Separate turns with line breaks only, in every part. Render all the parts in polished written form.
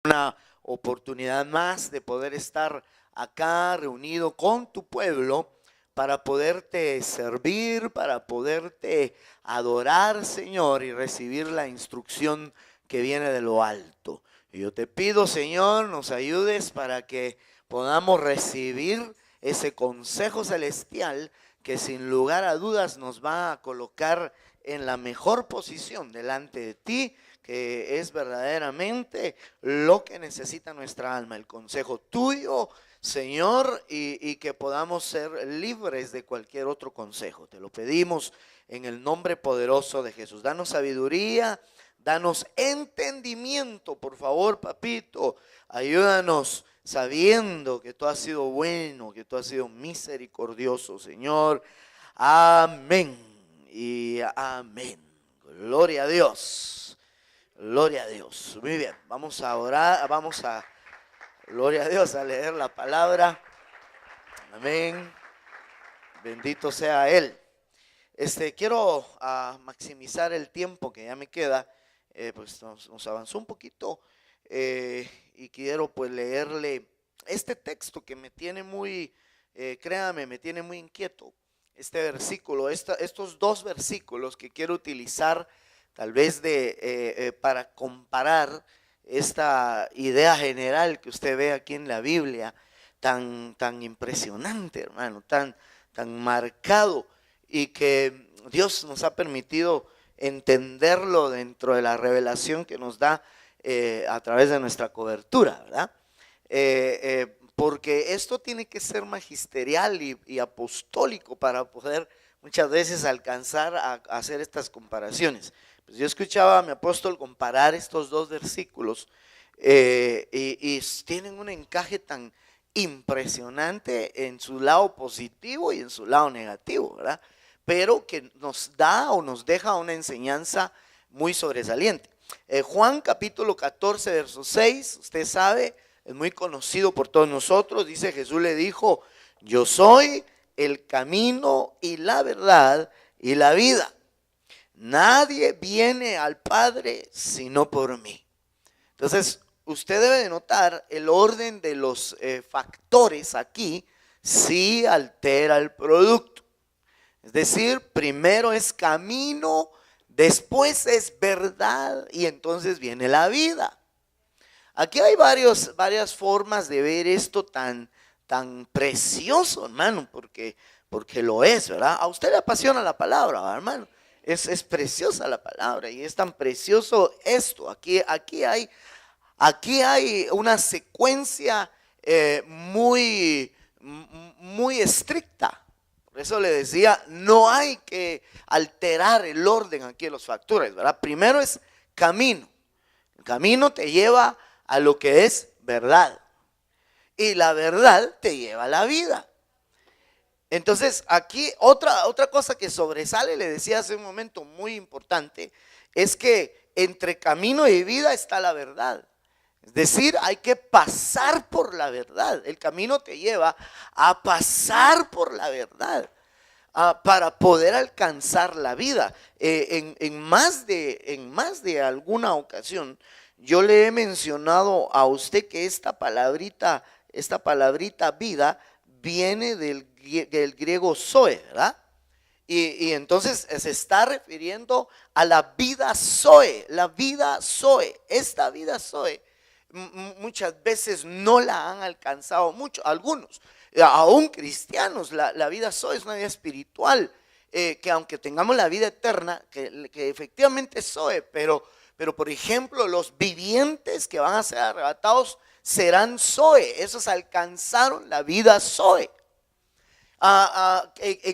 Una oportunidad más de poder estar acá reunido con tu pueblo para poderte servir, para poderte adorar, Señor, y recibir la instrucción que viene de lo alto. Y yo te pido, Señor, nos ayudes para que podamos recibir ese consejo celestial que sin lugar a dudas nos va a colocar en la mejor posición delante de ti, que es verdaderamente lo que necesita nuestra alma, el consejo tuyo, Señor, y que podamos ser libres de cualquier otro consejo. Te lo pedimos en el nombre poderoso de Jesús. Danos sabiduría, danos entendimiento, por favor, papito. Ayúdanos sabiendo que tú has sido bueno, que tú has sido misericordioso, Señor. Amén y amén. Gloria a Dios. Gloria a Dios. Muy bien, vamos a orar, gloria a Dios, a leer la palabra. Amén. Bendito sea Él. Quiero maximizar el tiempo que ya me queda, pues nos avanzó un poquito, y quiero pues leerle este texto que me tiene muy, créame, me tiene muy inquieto. Este versículo, estos dos versículos que quiero utilizar tal vez para comparar esta idea general que usted ve aquí en la Biblia, tan impresionante, hermano, tan marcado, y que Dios nos ha permitido entenderlo dentro de la revelación que nos da a través de nuestra cobertura, ¿verdad? Porque esto tiene que ser magisterial y apostólico para poder muchas veces alcanzar a hacer estas comparaciones. Pues yo escuchaba a mi apóstol comparar estos dos versículos y tienen un encaje tan impresionante en su lado positivo y en su lado negativo, ¿verdad? Pero que nos da o nos deja una enseñanza muy sobresaliente. Juan capítulo 14, verso 6, usted sabe, es muy conocido por todos nosotros. Dice: Jesús le dijo: yo soy el camino y la verdad y la vida. Nadie viene al Padre sino por mí. Entonces, usted debe de notar el orden de los factores aquí. Sí altera el producto. Es decir, primero es camino, después es verdad y entonces viene la vida. Aquí hay varias formas de ver esto tan precioso, hermano, porque lo es, ¿verdad? A usted le apasiona la palabra, hermano. Es preciosa la palabra y es tan precioso esto. Aquí hay una secuencia muy estricta. Por eso le decía, no hay que alterar el orden aquí de los factores, ¿verdad? Primero es camino. El camino te lleva a lo que es verdad. Y la verdad te lleva a la vida. Entonces, aquí otra cosa que sobresale, le decía hace un momento, muy importante, es que entre camino y vida está la verdad. Es decir, hay que pasar por la verdad. El camino te lleva a pasar por la verdad para poder alcanzar la vida. En más de alguna ocasión, yo le he mencionado a usted que esta palabrita vida viene del griego zoe, ¿verdad? Y entonces se está refiriendo a la vida zoe, esta vida zoe. Muchas veces no la han alcanzado mucho, algunos, aún cristianos. La vida zoe es una vida espiritual, que aunque tengamos la vida eterna, que efectivamente es zoe, pero por ejemplo los vivientes que van a ser arrebatados serán zoe. Esos alcanzaron la vida zoe.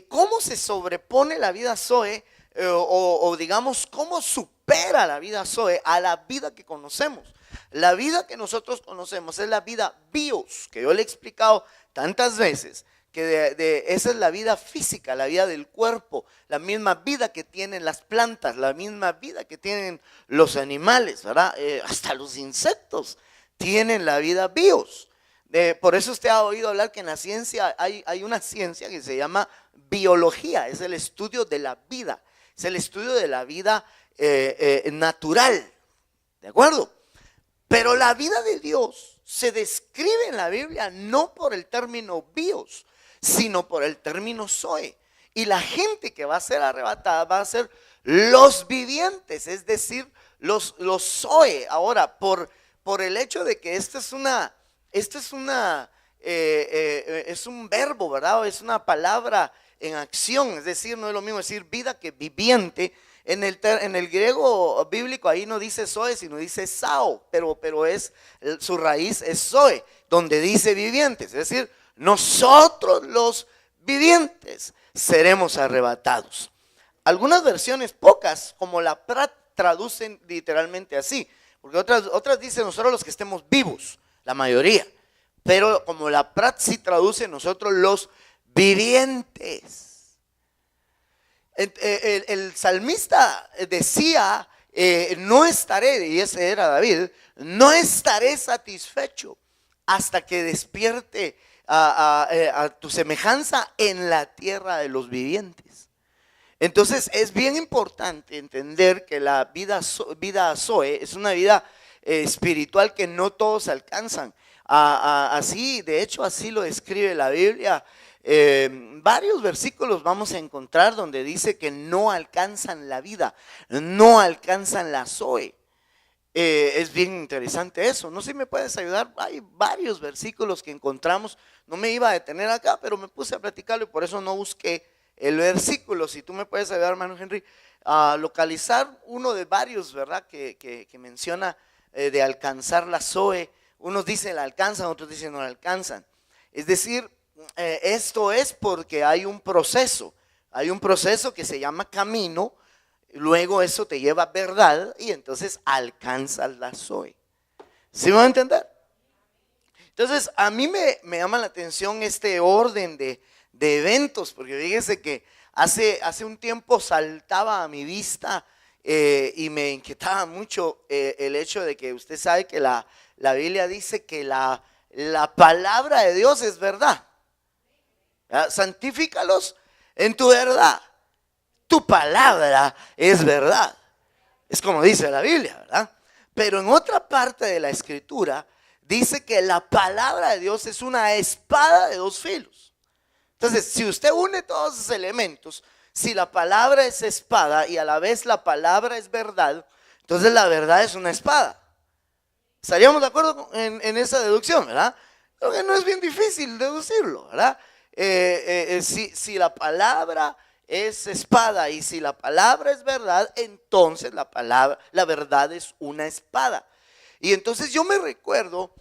¿Cómo se sobrepone la vida zoe, o digamos cómo supera la vida zoe a la vida que conocemos? La vida que nosotros conocemos es la vida bios, que yo le he explicado tantas veces, que esa es la vida física, la vida del cuerpo, la misma vida que tienen las plantas, la misma vida que tienen los animales, ¿verdad? Hasta los insectos tienen la vida bios. Por eso usted ha oído hablar que en la ciencia hay una ciencia que se llama biología. Es el estudio de la vida, es el estudio de la vida natural, ¿de acuerdo? Pero la vida de Dios se describe en la Biblia no por el término bios, sino por el término zoe. Y la gente que va a ser arrebatada va a ser los vivientes, es decir, los zoe. Ahora, por el hecho de que es un verbo, ¿verdad? Es una palabra en acción, es decir, no es lo mismo decir vida que viviente. En el griego bíblico ahí no dice zoe, sino dice sao, pero su raíz es zoe, donde dice vivientes, es decir, nosotros los vivientes seremos arrebatados. Algunas versiones, pocas, como la Prat, traducen literalmente así, porque otras dicen nosotros los que estemos vivos, la mayoría, pero como la Prat sí traduce nosotros los vivientes. El salmista decía, no estaré, y ese era David, no estaré satisfecho hasta que despierte a tu semejanza en la tierra de los vivientes. Entonces es bien importante entender que la vida zoe es una vida espiritual que no todos alcanzan. Así, de hecho, así lo describe la Biblia. Varios versículos vamos a encontrar donde dice que no alcanzan la vida, no alcanzan la zoe. Es bien interesante eso. No sé si me puedes ayudar. Hay varios versículos que encontramos. No me iba a detener acá, pero me puse a platicarlo y por eso no busqué el versículo. Si tú me puedes ayudar, hermano Henry, a localizar uno de varios, ¿verdad? Que menciona de alcanzar la zoe. Unos dicen la alcanzan, otros dicen no la alcanzan. Es decir, esto es porque hay un proceso que se llama camino, luego eso te lleva a verdad y entonces alcanzas la zoe. ¿Sí me van a entender? Entonces a mí me llama la atención este orden de eventos, porque fíjese que hace un tiempo saltaba a mi vista y me inquietaba mucho el hecho de que usted sabe que la Biblia dice que la palabra de Dios es verdad. Santifícalos en tu verdad. Tu palabra es verdad. Es como dice la Biblia, ¿verdad? Pero en otra parte de la escritura dice que la palabra de Dios es una espada de dos filos. Entonces, si usted une todos esos elementos, si la palabra es espada y a la vez la palabra es verdad, entonces la verdad es una espada. ¿Estaríamos de acuerdo en esa deducción, verdad? Creo que no es bien difícil deducirlo, ¿verdad? Si la palabra es espada y si la palabra es verdad, entonces la verdad es una espada. Y entonces yo me recuerdo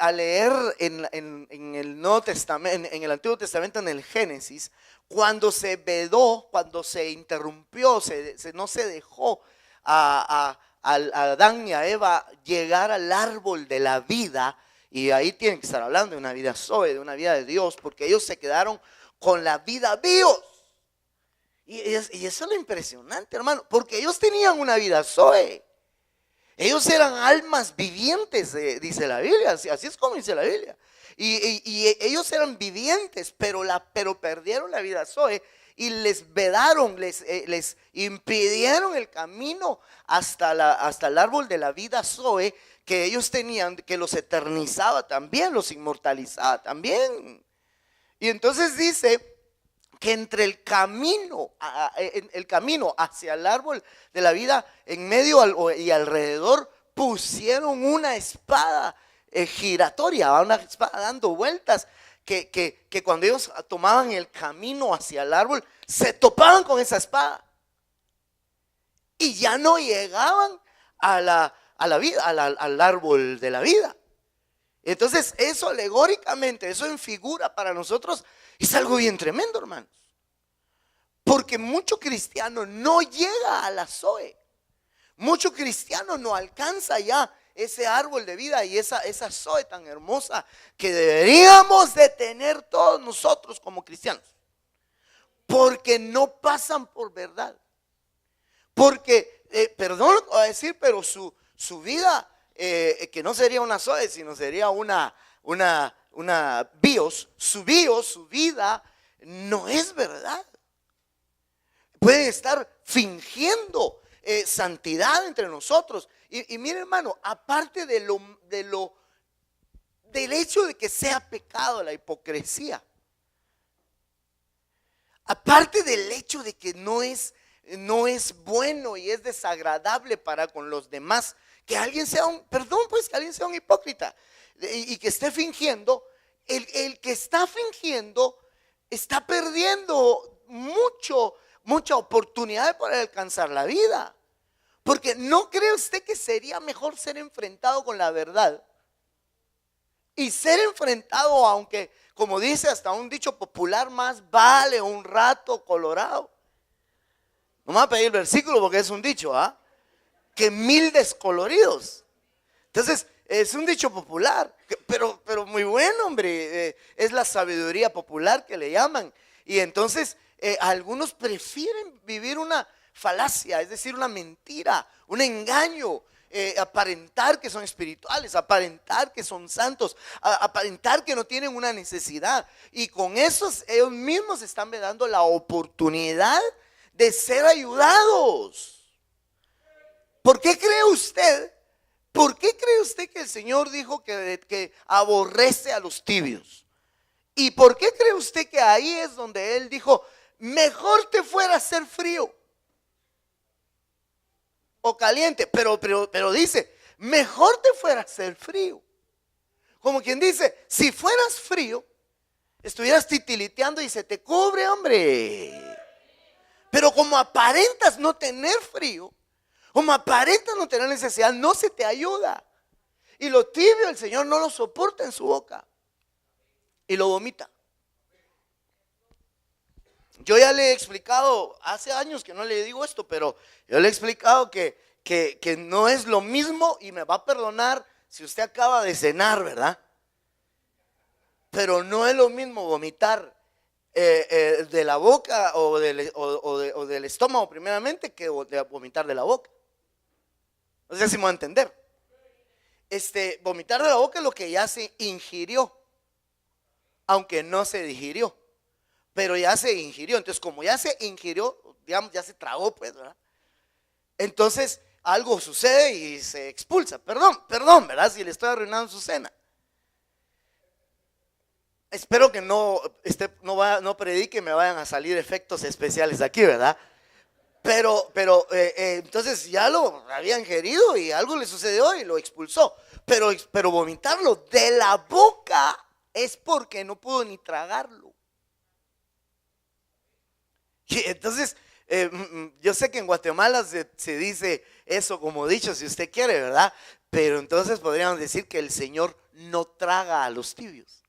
a leer en el Nuevo Testamento, en el Antiguo Testamento, en el Génesis, cuando se vedó, cuando se interrumpió, no se dejó a Adán y a Eva llegar al árbol de la vida. Y ahí tienen que estar hablando de una vida zoe, de una vida de Dios, porque ellos se quedaron con la vida bios. Y eso es lo impresionante, hermano, porque ellos tenían una vida zoe. Ellos eran almas vivientes, dice la Biblia, así es como dice la Biblia. Y ellos eran vivientes, pero perdieron la vida zoe y les vedaron, les impidieron el camino hasta el árbol de la vida zoe que ellos tenían, que los eternizaba también, los inmortalizaba también. Y entonces dice que entre el camino hacia el árbol de la vida, en medio y alrededor, pusieron una espada giratoria, una espada dando vueltas, que cuando ellos tomaban el camino hacia el árbol, se topaban con esa espada y ya no llegaban a la vida, al árbol de la vida. Entonces eso alegóricamente, eso en figura para nosotros es algo bien tremendo, hermanos, porque mucho cristiano no llega a la zoe, mucho cristiano no alcanza ya ese árbol de vida y esa zoe tan hermosa que deberíamos de tener todos nosotros como cristianos, porque no pasan por verdad, porque perdón lo que voy a decir, pero su vida que no sería una zoe, sino sería una bios, su vida no es verdad. Pueden estar fingiendo santidad entre nosotros. Y mire, hermano, aparte del hecho de que sea pecado la hipocresía, aparte del hecho de que no es bueno y es desagradable para con los demás, que alguien sea que alguien sea un hipócrita y que esté fingiendo, el que está fingiendo está perdiendo mucha oportunidad de poder alcanzar la vida. Porque ¿no cree usted que sería mejor ser enfrentado con la verdad? Y ser enfrentado, aunque, como dice hasta un dicho popular, más vale un rato colorado. No me va a pedir el versículo porque es un dicho, que 1000 descoloridos. Entonces, es un dicho popular, pero muy bueno, hombre. Es la sabiduría popular que le llaman. Y entonces, algunos prefieren vivir una falacia, es decir, una mentira, un engaño. Aparentar que son espirituales, aparentar que son santos, aparentar que no tienen una necesidad, y con eso ellos mismos están dando la oportunidad de ser ayudados. ¿Por qué cree usted que el Señor dijo que aborrece a los tibios? ¿Y por qué cree usted que ahí es donde Él dijo, mejor te fuera a ser frío o caliente? Pero dice, mejor te fuera a ser frío. Como quien dice, si fueras frío, estuvieras titiliteando y se te cubre, hombre. Pero como aparentas no tener frío, como aparentas no tener necesidad, no se te ayuda. Y lo tibio el Señor no lo soporta en su boca y lo vomita. Yo ya le he explicado, hace años que no le digo esto, pero yo le he explicado que no es lo mismo, y me va a perdonar si usted acaba de cenar, ¿verdad? Pero no es lo mismo vomitar de la boca o del estómago primeramente que vomitar de la boca. No sé si me va a entender. Vomitar de la boca es lo que ya se ingirió, aunque no se digirió, pero ya se ingirió. Entonces, como ya se ingirió, digamos, ya se tragó, pues, ¿verdad? Entonces, algo sucede y se expulsa. Perdón, ¿verdad? Si le estoy arruinando su cena. Espero que no predique y me vayan a salir efectos especiales aquí, ¿verdad? Pero entonces ya lo había ingerido y algo le sucedió y lo expulsó. Pero vomitarlo de la boca es porque no pudo ni tragarlo. Y entonces, yo sé que en Guatemala se dice eso como dicho, si usted quiere, ¿verdad? Pero entonces podríamos decir que el Señor no traga a los tibios.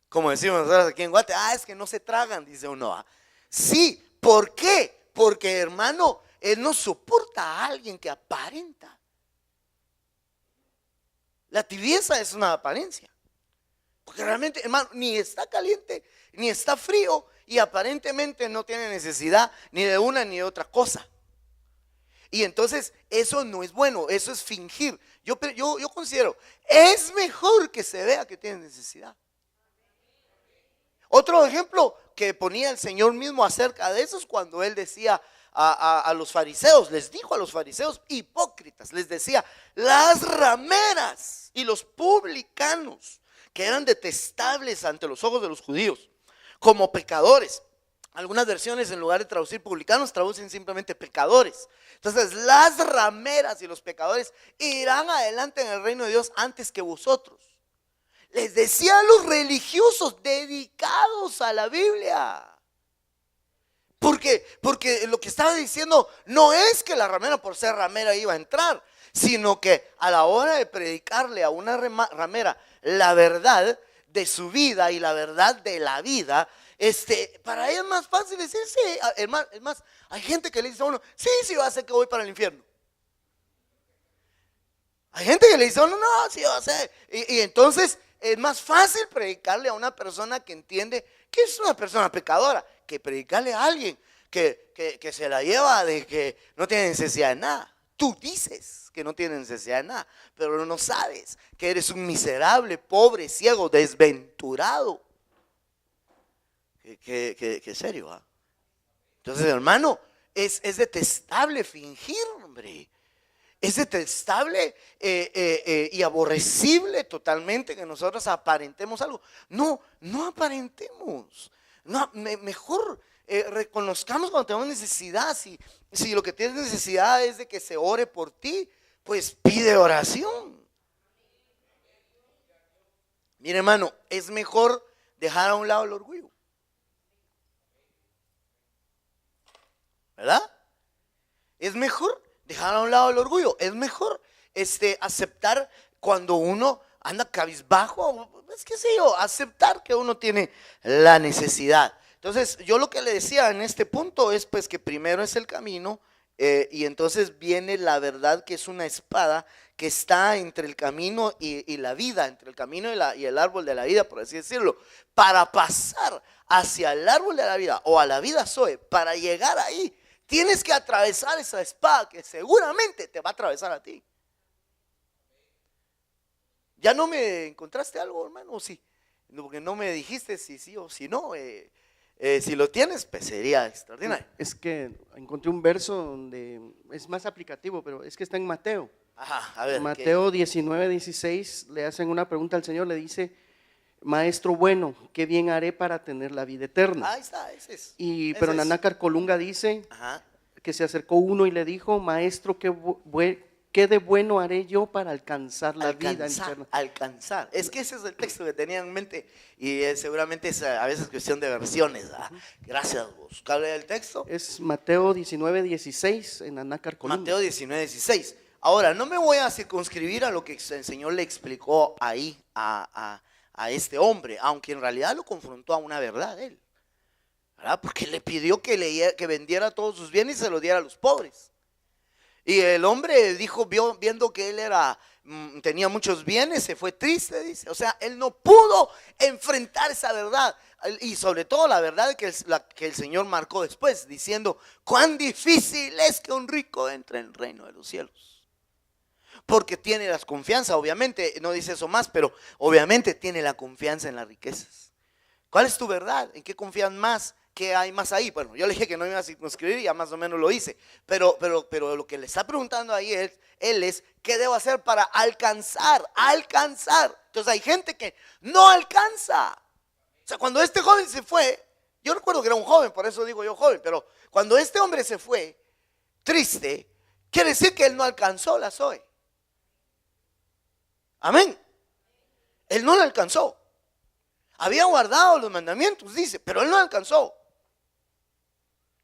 Como decimos nosotros aquí en Guatemala, es que no se tragan, dice uno. Sí, ¿por qué? Porque, hermano, Él no soporta a alguien que aparenta. La tibieza es una apariencia. Porque realmente, hermano, ni está caliente, ni está frío, y aparentemente no tiene necesidad ni de una ni de otra cosa. Y entonces eso no es bueno, eso es fingir. Yo considero, es mejor que se vea que tiene necesidad. Otro ejemplo que ponía el Señor mismo acerca de eso es cuando Él decía a los fariseos, les dijo a los fariseos hipócritas, les decía, las rameras y los publicanos, que eran detestables ante los ojos de los judíos, como pecadores. Algunas versiones, en lugar de traducir publicanos, traducen simplemente pecadores. Entonces, las rameras y los pecadores irán adelante en el reino de Dios antes que vosotros. Les decía a los religiosos dedicados a la Biblia. Porque lo que estaba diciendo no es que la ramera por ser ramera iba a entrar, sino que a la hora de predicarle a una ramera la verdad de su vida y la verdad de la vida, para ella es más fácil decir, sí, es más, hay gente que le dice a uno, sí, va a ser que voy para el infierno. Hay gente que le dice a uno, no, sí va a ser. Y entonces es más fácil predicarle a una persona que entiende que es una persona pecadora, que predicarle a alguien que se la lleva de que no tiene necesidad de nada. Tú dices que no tienes necesidad de nada, pero no sabes que eres un miserable, pobre, ciego, desventurado. Qué serio, Entonces, hermano, es detestable fingir, hombre. Es detestable y aborrecible totalmente que nosotros aparentemos algo. No, no aparentemos. No, mejor reconozcamos cuando tenemos necesidad. Si lo que tienes necesidad es de que se ore por ti, pues pide oración. Mire, hermano, es mejor dejar a un lado el orgullo, ¿verdad? Es mejor dejar a un lado el orgullo. Es mejor aceptar cuando uno anda cabizbajo, es que sé yo, aceptar que uno tiene la necesidad. Entonces, yo lo que le decía en este punto es pues que primero es el camino, y entonces viene la verdad, que es una espada que está entre el camino y la vida, entre el camino y el árbol de la vida, por así decirlo. Para pasar hacia el árbol de la vida o a la vida Zoe, para llegar ahí, tienes que atravesar esa espada que seguramente te va a atravesar a ti. ¿Ya no me encontraste algo, hermano? ¿O sí? Porque no me dijiste si sí o si no. Si lo tienes, pues sería extraordinario.
Es que encontré un verso donde es más aplicativo, pero es que está en Mateo.
Ajá, a ver.
Mateo 19:16, le hacen una pregunta al Señor, le dice: Maestro bueno, ¿qué bien haré para tener la vida eterna?
Ahí está, ese es.
Pero Nanácar Colunga dice, ajá, que se acercó uno y le dijo: Maestro, ¿qué de bueno haré yo para alcanzar la vida eterna?
Alcanzar. Es que ese es el texto que tenía en mente, y seguramente es a veces cuestión de versiones. Gracias, vos. ¿Cuál es el texto?
Es Mateo 19:16 en Nanácar Colunga.
Mateo 19:16. Ahora, no me voy a circunscribir a lo que el Señor le explicó ahí a este hombre, aunque en realidad lo confrontó a una verdad él, ¿verdad? Porque le pidió que vendiera todos sus bienes y se los diera a los pobres. Y el hombre dijo, viendo que él tenía muchos bienes, se fue triste, dice. O sea, él no pudo enfrentar esa verdad, y sobre todo la verdad que el Señor marcó después, diciendo: cuán difícil es que un rico entre en el reino de los cielos. Porque tiene la confianza, obviamente, no dice eso más, pero obviamente tiene la confianza en las riquezas. ¿Cuál es tu verdad? ¿En qué confías más? ¿Qué hay más ahí? Bueno, yo le dije que no iba a circunscribir, ya más o menos lo hice. Pero lo que le está preguntando ahí él es: ¿qué debo hacer para alcanzar? Entonces hay gente que no alcanza. O sea, cuando este joven se fue, yo recuerdo que era un joven, por eso digo yo joven, pero cuando este hombre se fue triste, quiere decir que él no alcanzó la Zoe. Amén. Él no la alcanzó. Había guardado los mandamientos, dice, pero él no alcanzó.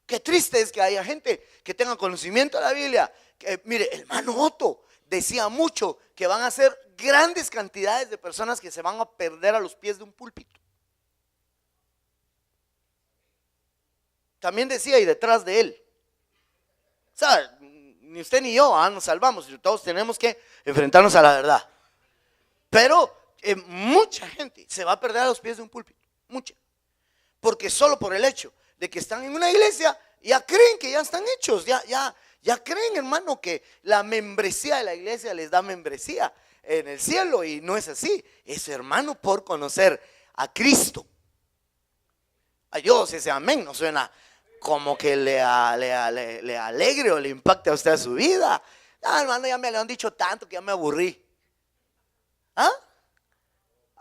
Qué triste es que haya gente que tenga conocimiento de la Biblia. Mire, el hermano Otto decía mucho que van a ser grandes cantidades de personas que se van a perder a los pies de un púlpito. También decía, y detrás de él. O sea, ni usted ni yo nos salvamos, todos tenemos que enfrentarnos a la verdad. Pero mucha gente se va a perder a los pies de un púlpito, mucha, porque solo por el hecho de que están en una iglesia ya creen que ya están hechos, ya creen, hermano, que la membresía de la iglesia les da membresía en el cielo, y no es así. Es, hermano, por conocer a Cristo. A Dios, ese amén no suena como que le alegre o le impacte a usted a su vida. Hermano, ya me lo han dicho tanto que ya me aburrí.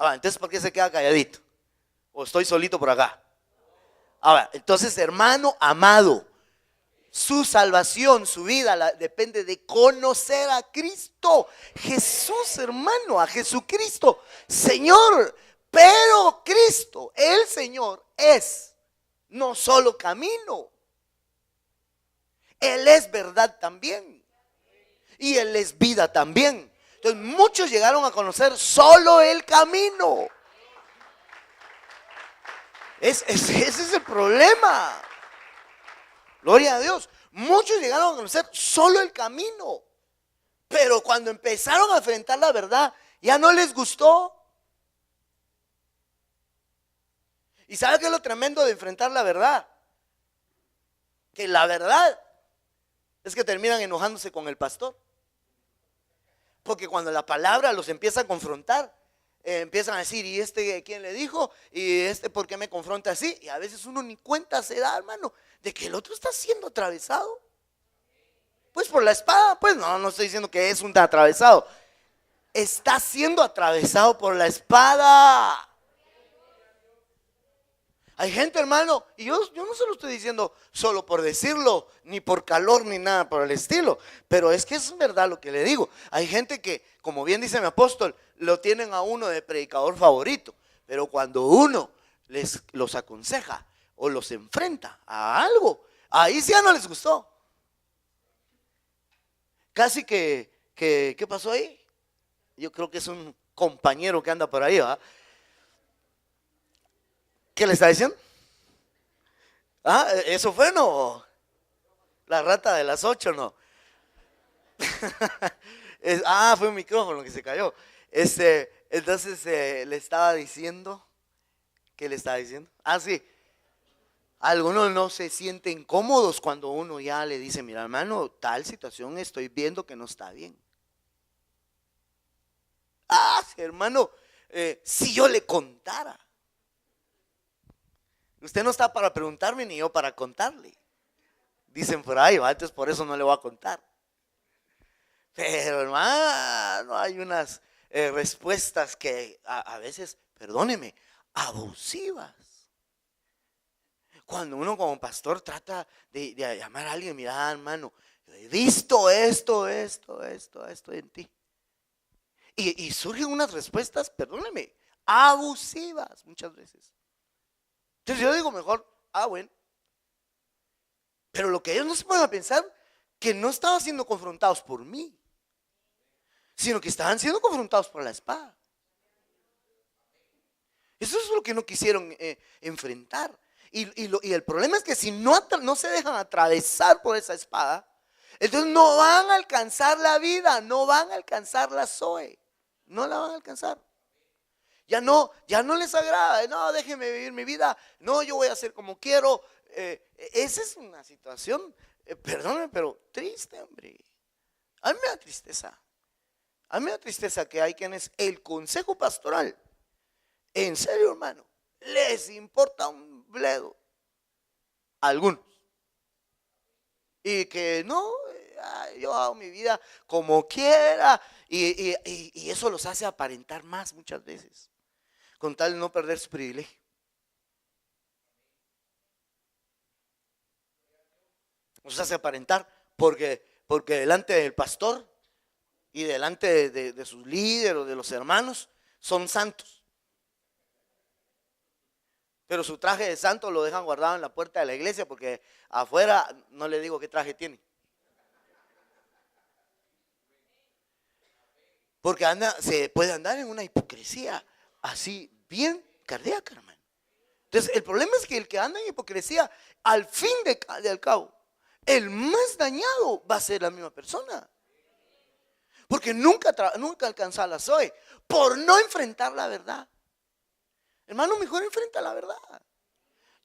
Entonces, ¿por qué se queda calladito? ¿O estoy solito por acá? Entonces, hermano amado, su salvación, su vida depende de conocer a Cristo Jesús, hermano, a Jesucristo Señor. Pero Cristo, el Señor, es no solo camino, Él es verdad también, y Él es vida también. Entonces muchos llegaron a conocer solo el camino. Ese es el problema. Gloria a Dios. Muchos llegaron a conocer solo el camino, pero cuando empezaron a enfrentar la verdad, ya no les gustó. ¿Y sabe qué es lo tremendo de enfrentar la verdad? Que la verdad es que terminan enojándose con el pastor. Porque cuando la palabra los empieza a confrontar, empiezan a decir, ¿y este quién le dijo? ¿Y este por qué me confronta así? Y a veces uno ni cuenta se da, hermano, de que el otro está siendo atravesado. Pues por la espada, pues no estoy diciendo que es un atravesado. Está siendo atravesado por la espada. Hay gente, hermano, y yo no se lo estoy diciendo solo por decirlo, ni por calor, ni nada por el estilo, pero es que es verdad lo que le digo. Hay gente que, como bien dice mi apóstol, lo tienen a uno de predicador favorito, pero cuando uno los aconseja o los enfrenta a algo, ahí sí ya no les gustó. Casi ¿qué pasó ahí? Yo creo que es un compañero que anda por ahí, ¿va? ¿Qué le está diciendo? ¿Eso fue no? La rata de las 8, no. Fue un micrófono que se cayó. Entonces le estaba diciendo. ¿Qué le estaba diciendo? Sí. Algunos no se sienten cómodos cuando uno ya le dice, mira hermano, tal situación estoy viendo que no está bien. Sí, hermano, si yo le contara. Usted no está para preguntarme ni yo para contarle. Dicen por ahí, ¿va? Entonces por eso no le voy a contar. Pero hermano, hay unas respuestas que a veces, perdóneme, abusivas. Cuando uno como pastor trata de llamar a alguien, mira hermano, he visto esto en ti. Y surgen unas respuestas, perdóneme, abusivas muchas veces. Entonces yo digo mejor, bueno. Pero lo que ellos no se pueden pensar, que no estaban siendo confrontados por mí, sino que estaban siendo confrontados por la espada. Eso es lo que no quisieron enfrentar. Y el problema es que si no se dejan atravesar por esa espada, entonces no van a alcanzar la vida, no van a alcanzar la Zoe, no la van a alcanzar. Ya no les agrada, no, déjenme vivir mi vida, no, yo voy a hacer como quiero. Esa es una situación, perdónenme, pero triste, hombre. A mí me da tristeza. A mí me da tristeza que hay quienes el consejo pastoral, en serio hermano, les importa un bledo. Algunos. Y que no, yo hago mi vida como quiera. Y eso los hace aparentar más muchas veces, con tal de no perder su privilegio. Los hace aparentar porque delante del pastor y delante de sus líderes o de los hermanos son santos. Pero su traje de santo lo dejan guardado en la puerta de la iglesia porque afuera no le digo qué traje tiene. Porque se puede andar en una hipocresía así bien cardíaca, hermano. Entonces el problema es que el que anda en hipocresía, al fin de al cabo, el más dañado va a ser la misma persona. Porque nunca alcanza la Zoe por no enfrentar la verdad. Hermano, mejor enfrenta la verdad.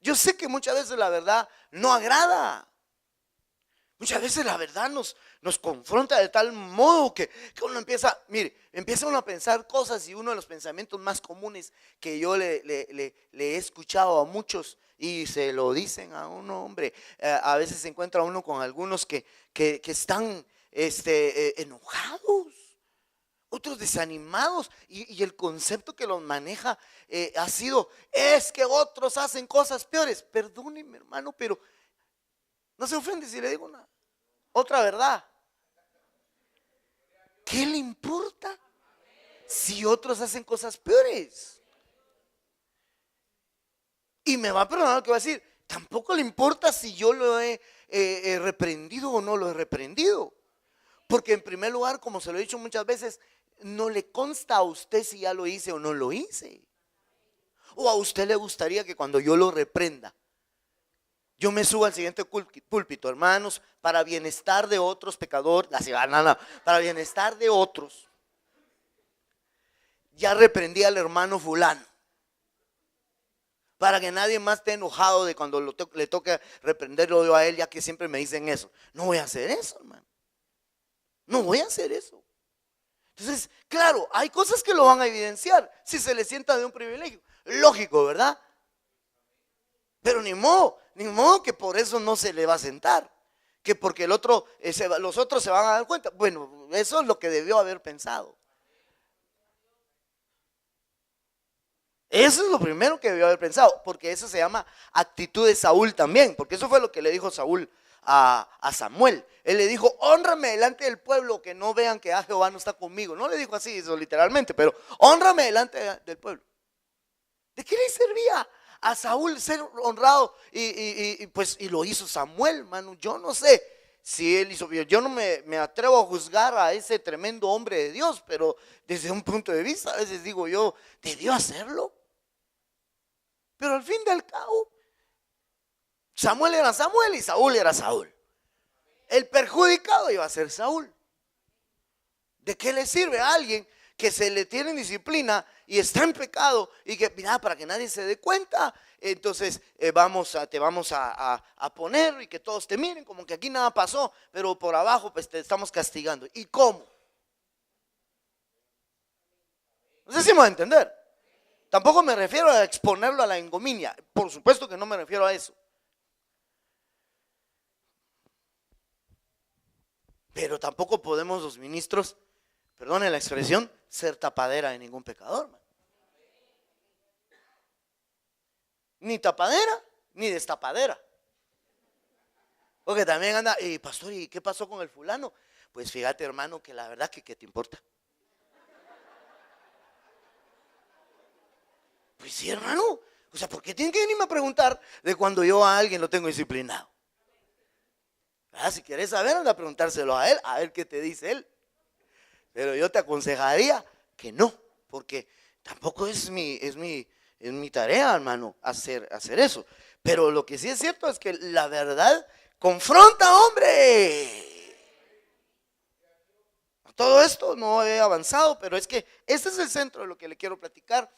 Yo sé que muchas veces la verdad no agrada. Muchas veces la verdad nos confronta de tal modo que uno empieza uno a pensar cosas, y uno de los pensamientos más comunes que yo le he escuchado a muchos y se lo dicen a uno, hombre, a veces se encuentra uno con algunos que están enojados, otros desanimados, y el concepto que los maneja ha sido, es que otros hacen cosas peores. Perdónenme hermano, pero no se ofende si le digo otra verdad. ¿Qué le importa si otros hacen cosas peores? Y me va a perdonar lo que va a decir. Tampoco le importa si yo lo he reprendido o no lo he reprendido. Porque en primer lugar, como se lo he dicho muchas veces, no le consta a usted si ya lo hice o no lo hice. O a usted le gustaría que cuando yo lo reprenda, yo me subo al siguiente púlpito, hermanos, para bienestar de otros pecadores, para bienestar de otros. Ya reprendí al hermano fulano, para que nadie más esté enojado de cuando le toque reprenderlo yo a él, ya que siempre me dicen eso. No voy a hacer eso, hermano. No voy a hacer eso. Entonces, claro, hay cosas que lo van a evidenciar si se le sienta de un privilegio. Lógico, ¿verdad? Pero ni modo que por eso no se le va a sentar. Que porque los otros se van a dar cuenta. Bueno, eso es lo que debió haber pensado. Eso es lo primero que debió haber pensado, porque eso se llama actitud de Saúl también, porque eso fue lo que le dijo Saúl a Samuel. Él le dijo: hónrame delante del pueblo, que no vean que Jehová no está conmigo. No le dijo así, eso literalmente, pero hónrame delante del pueblo. ¿De qué le servía a Saúl ser honrado? Y lo hizo Samuel, mano. Yo no sé si él hizo bien. Yo no me atrevo a juzgar a ese tremendo hombre de Dios, pero desde un punto de vista, a veces digo yo, ¿debió hacerlo? Pero al fin y al cabo, Samuel era Samuel y Saúl era Saúl. El perjudicado iba a ser Saúl. ¿De qué le sirve a alguien que se le tiene en disciplina y está en pecado y que, mira, para que nadie se dé cuenta, entonces te vamos a poner y que todos te miren como que aquí nada pasó, pero por abajo pues te estamos castigando? ¿Y cómo? No sé si me va a entender. Tampoco me refiero a exponerlo a la ignominia, por supuesto que no me refiero a eso. Pero tampoco podemos los ministros, perdone la expresión, ser tapadera de ningún pecador, man. Ni tapadera, ni destapadera. Porque también anda, y pastor, ¿y qué pasó con el fulano? Pues fíjate, hermano, que la verdad que ¿qué te importa? Pues sí, hermano. O sea, ¿por qué tienen que venirme a preguntar de cuando yo a alguien lo tengo disciplinado? Si quieres saber, anda a preguntárselo a él, a ver qué te dice él. Pero yo te aconsejaría que no, porque tampoco es mi tarea, hermano, hacer eso. Pero lo que sí es cierto es que la verdad confronta, hombre. Todo esto no he avanzado, pero es que este es el centro de lo que le quiero platicar,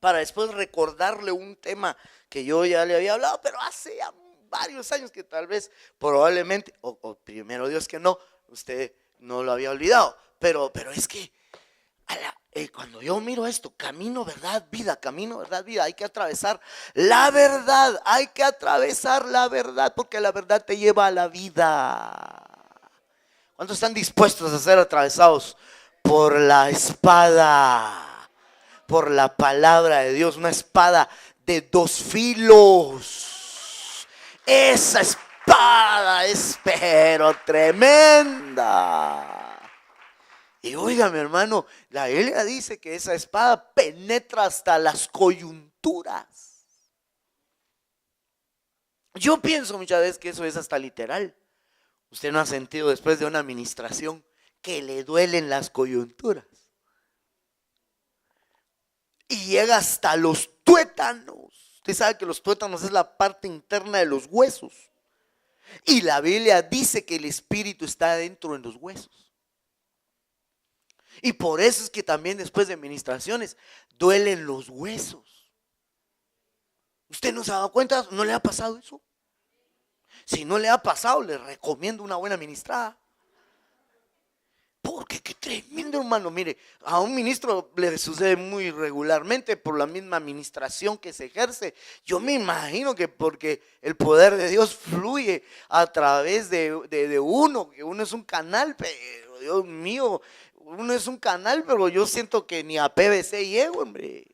para después recordarle un tema que yo ya le había hablado, pero hace ya varios años, que tal vez, probablemente, o primero Dios que no, usted no lo había olvidado. Pero es que cuando yo miro esto, camino, verdad, vida, hay que atravesar la verdad, porque la verdad te lleva a la vida. ¿Cuántos están dispuestos a ser atravesados por la espada? Por la palabra de Dios, una espada de dos filos. Esa espada es pero tremenda. Y oiga, mi hermano, la Biblia dice que esa espada penetra hasta las coyunturas. Yo pienso muchas veces que eso es hasta literal. Usted no ha sentido después de una administración que le duelen las coyunturas y llega hasta los tuétanos. Usted sabe que los tuétanos es la parte interna de los huesos, y la Biblia dice que el espíritu está dentro de los huesos. Y por eso es que también después de administraciones duelen los huesos. ¿Usted no se ha dado cuenta? ¿No le ha pasado eso? Si no le ha pasado, le recomiendo una buena ministrada. Porque qué tremendo, hermano. Mire, a un ministro le sucede muy regularmente por la misma administración que se ejerce. Yo me imagino que porque el poder de Dios fluye a través de uno, que uno es un canal, pero Dios mío, uno es un canal, pero yo siento que ni a PVC llego, hombre.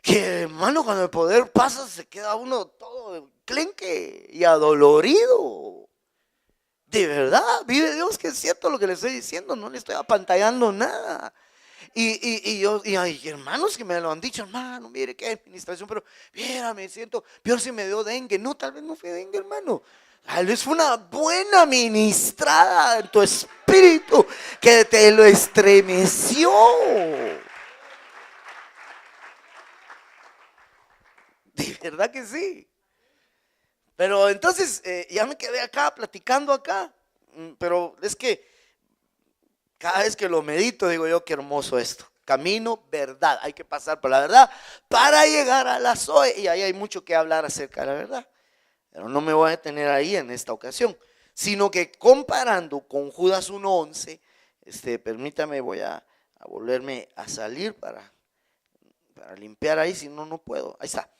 Que, hermano, cuando el poder pasa se queda uno todo clenque y adolorido. De verdad, vive Dios, que es cierto lo que le estoy diciendo, no le estoy apantallando nada. Y hay hermanos que me lo han dicho: hermano, mire qué administración, pero mira, me siento peor si me dio dengue. No, tal vez no fue dengue, hermano. Tal vez fue una buena ministrada en tu espíritu que te lo estremeció. De verdad que sí. Pero entonces ya me quedé acá platicando acá, pero es que cada vez que lo medito digo yo: qué hermoso esto. Camino, verdad, hay que pasar por la verdad para llegar a la Zoe, y ahí hay mucho que hablar acerca de la verdad, pero no me voy a detener ahí en esta ocasión, sino que comparando con Judas 1:11, Permítame, voy a volverme a salir para limpiar ahí, si no, no puedo. Ahí está.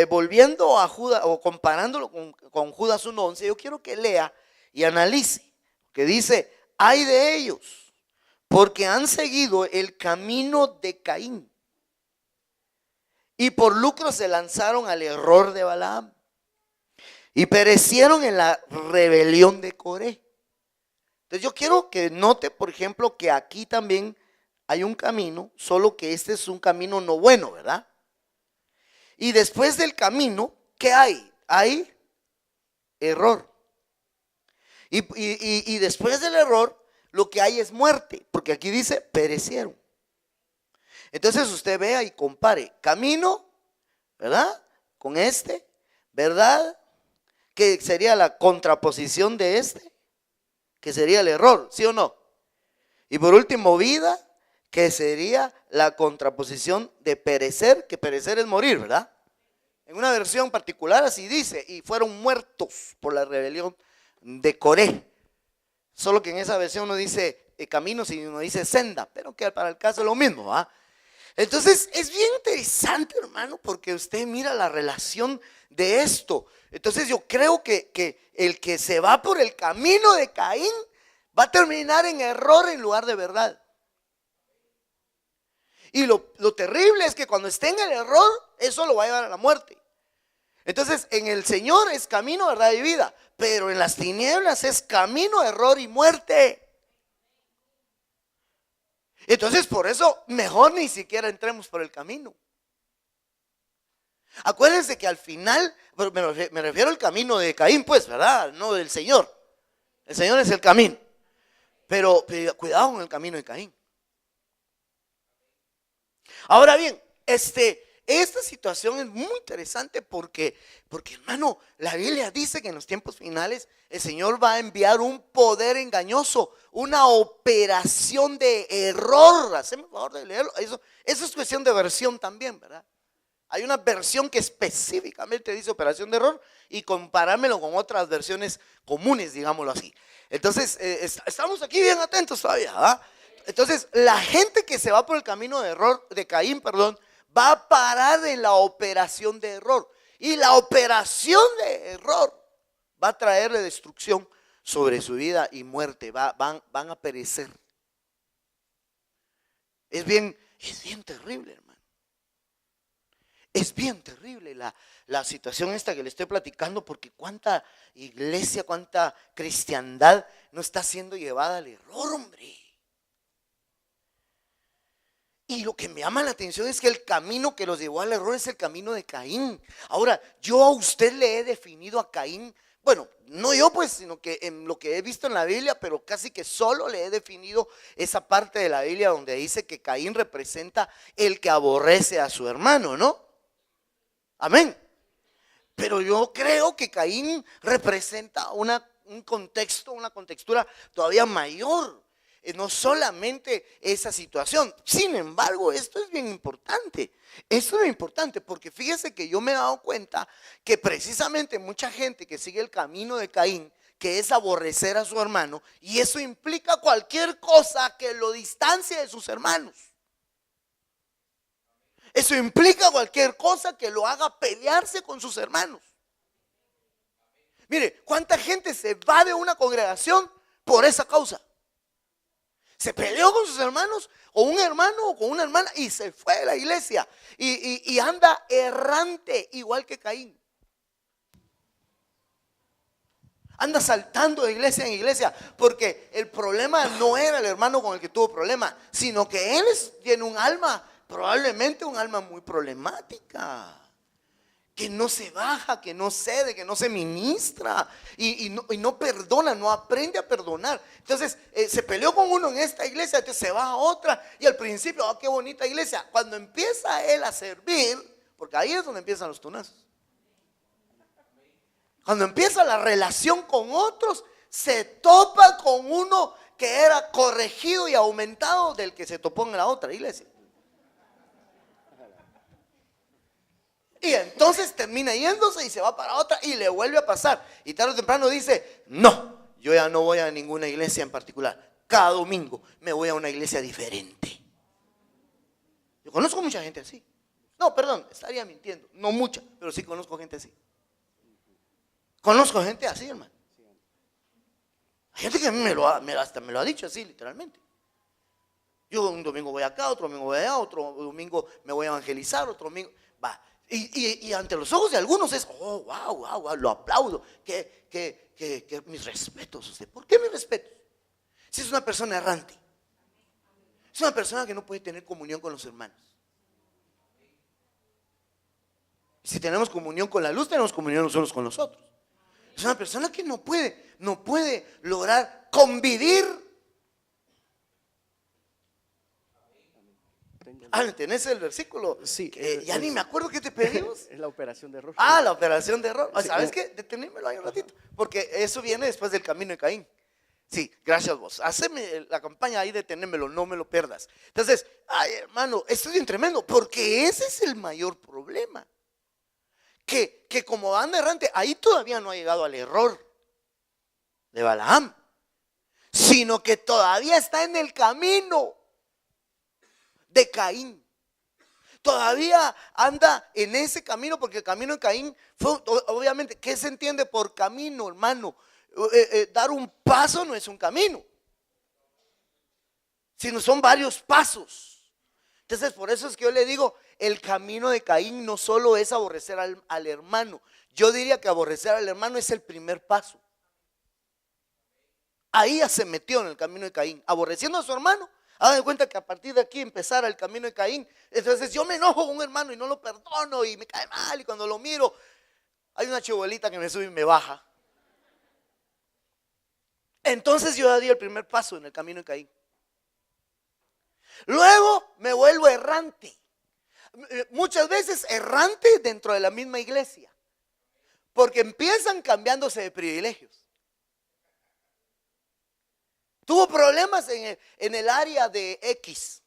Volviendo a Judas, o comparándolo con Judas 1:11, yo quiero que lea y analice, que dice: ay de ellos, porque han seguido el camino de Caín, y por lucro se lanzaron al error de Balaam, y perecieron en la rebelión de Coré. Entonces yo quiero que note, por ejemplo, que aquí también hay un camino, solo que este es un camino no bueno, ¿verdad? Y después del camino, ¿qué hay? Hay error. Y después del error, lo que hay es muerte, porque aquí dice perecieron. Entonces usted vea y compare camino, ¿verdad? Con ¿verdad? Que sería la contraposición de que sería el error, ¿sí o no? Y por último, vida, que sería la contraposición de perecer, que perecer es morir, ¿verdad? En una versión particular así dice: y fueron muertos por la rebelión de Coré. Solo que en esa versión no dice camino, sino dice senda, pero que para el caso es lo mismo, ¿va? Entonces es bien interesante, hermano, porque usted mira la relación de esto. Entonces yo creo que el que se va por el camino de Caín va a terminar en error en lugar de verdad. Y lo terrible es que cuando esté en el error, eso lo va a llevar a la muerte. Entonces en el Señor es camino, verdad y vida, pero en las tinieblas es camino, error y muerte. Entonces por eso mejor ni siquiera entremos por el camino. Acuérdense que al final, me refiero al camino de Caín, pues, ¿verdad? No del Señor. El Señor es el camino. Pero cuidado con el camino de Caín. Ahora bien, esta situación es muy interesante porque, hermano, la Biblia dice que en los tiempos finales el Señor va a enviar un poder engañoso, una operación de error. Haceme el favor de leerlo. Eso es cuestión de versión también, ¿verdad? Hay una versión que específicamente dice operación de error, y comparármelo con otras versiones comunes, digámoslo así. Entonces, estamos aquí bien atentos todavía, ¿verdad? Entonces, la gente que se va por el camino de error, de Caín, perdón, va a parar en la operación de error. Y la operación de error va a traerle destrucción sobre su vida y muerte. Van a perecer. Es bien terrible, hermano. Es bien terrible la situación esta que le estoy platicando, porque cuánta iglesia, cuánta cristiandad no está siendo llevada al error, hombre. Y lo que me llama la atención es que el camino que los llevó al error es el camino de Caín. Ahora, yo a usted le he definido a Caín, bueno, no yo pues, sino que en lo que he visto en la Biblia, pero casi que solo le he definido esa parte de la Biblia donde dice que Caín representa el que aborrece a su hermano, ¿no? Amén. Pero yo creo que Caín representa un contexto, una contextura todavía mayor. No solamente esa situación. Sin embargo, esto es bien importante. Esto es bien importante porque fíjese que yo me he dado cuenta que precisamente mucha gente que sigue el camino de Caín, que es aborrecer a su hermano, y eso implica cualquier cosa que lo distancie de sus hermanos. Eso implica cualquier cosa que lo haga pelearse con sus hermanos. Mire, ¿cuánta gente se va de una congregación por esa causa? Se peleó con sus hermanos, o un hermano o con una hermana, y se fue de la iglesia y anda errante igual que Caín. Anda saltando de iglesia en iglesia, porque el problema no era el hermano con el que tuvo problema, sino que él tiene un alma, probablemente un alma muy problemática, que no se baja, que no cede, que no se ministra y no perdona, no aprende a perdonar. Entonces se peleó con uno en esta iglesia, entonces se va a otra, y al principio, qué bonita iglesia. Cuando empieza él a servir, porque ahí es donde empiezan los tunazos. Cuando empieza la relación con otros, se topa con uno que era corregido y aumentado del que se topó en la otra iglesia. Y entonces termina yéndose y se va para otra y le vuelve a pasar. Y tarde o temprano dice: no, yo ya no voy a ninguna iglesia en particular. cada domingo me voy a una iglesia diferente. Yo conozco mucha gente así. No, perdón, estaría mintiendo. No mucha, pero sí conozco gente así. Conozco gente así, hermano. Hay gente que a mí hasta me lo ha dicho así, literalmente. Yo un domingo voy acá, otro domingo voy allá, otro domingo me voy a evangelizar, otro domingo. Va. Y ante los ojos de algunos es, oh, wow, lo aplaudo. Que mis respetos a usted. ¿Por qué mis respetos? Si es una persona errante. Es una persona que no puede tener comunión con los hermanos. Si tenemos comunión con la luz, tenemos comunión los unos con los otros. Es una persona que no puede lograr convivir. ¿Tenés el versículo?
Sí.
Ya ni me acuerdo qué te pedimos.
Es la operación de error.
La operación de error.
Sí,
¿Sabes qué? Detenémelo ahí un ratito. Porque eso viene después del camino de Caín. Sí, gracias vos. Haceme la campaña ahí, detenémelo, no me lo pierdas. Entonces, ay hermano, esto es bien tremendo. Porque ese es el mayor problema. Que como anda errante, ahí todavía no ha llegado al error de Balaam. Sino que todavía está en el camino de Caín. Todavía anda en ese camino, porque el camino de Caín fue, obviamente, ¿qué se entiende por camino, hermano? Dar un paso no es un camino, sino son varios pasos. Entonces, por eso es que yo le digo, el camino de Caín no solo es aborrecer al hermano. Yo diría que aborrecer al hermano es el primer paso. Ahí ya se metió en el camino de Caín, aborreciendo a su hermano. Hagan de cuenta que a partir de aquí empezara el camino de Caín. Entonces yo me enojo con un hermano y no lo perdono y me cae mal, y cuando lo miro hay una chibolita que me sube y me baja. Entonces yo ya di el primer paso en el camino de Caín. Luego me vuelvo errante. Muchas veces errante dentro de la misma iglesia, porque empiezan cambiándose de privilegios. Tuvo problemas en el área de X.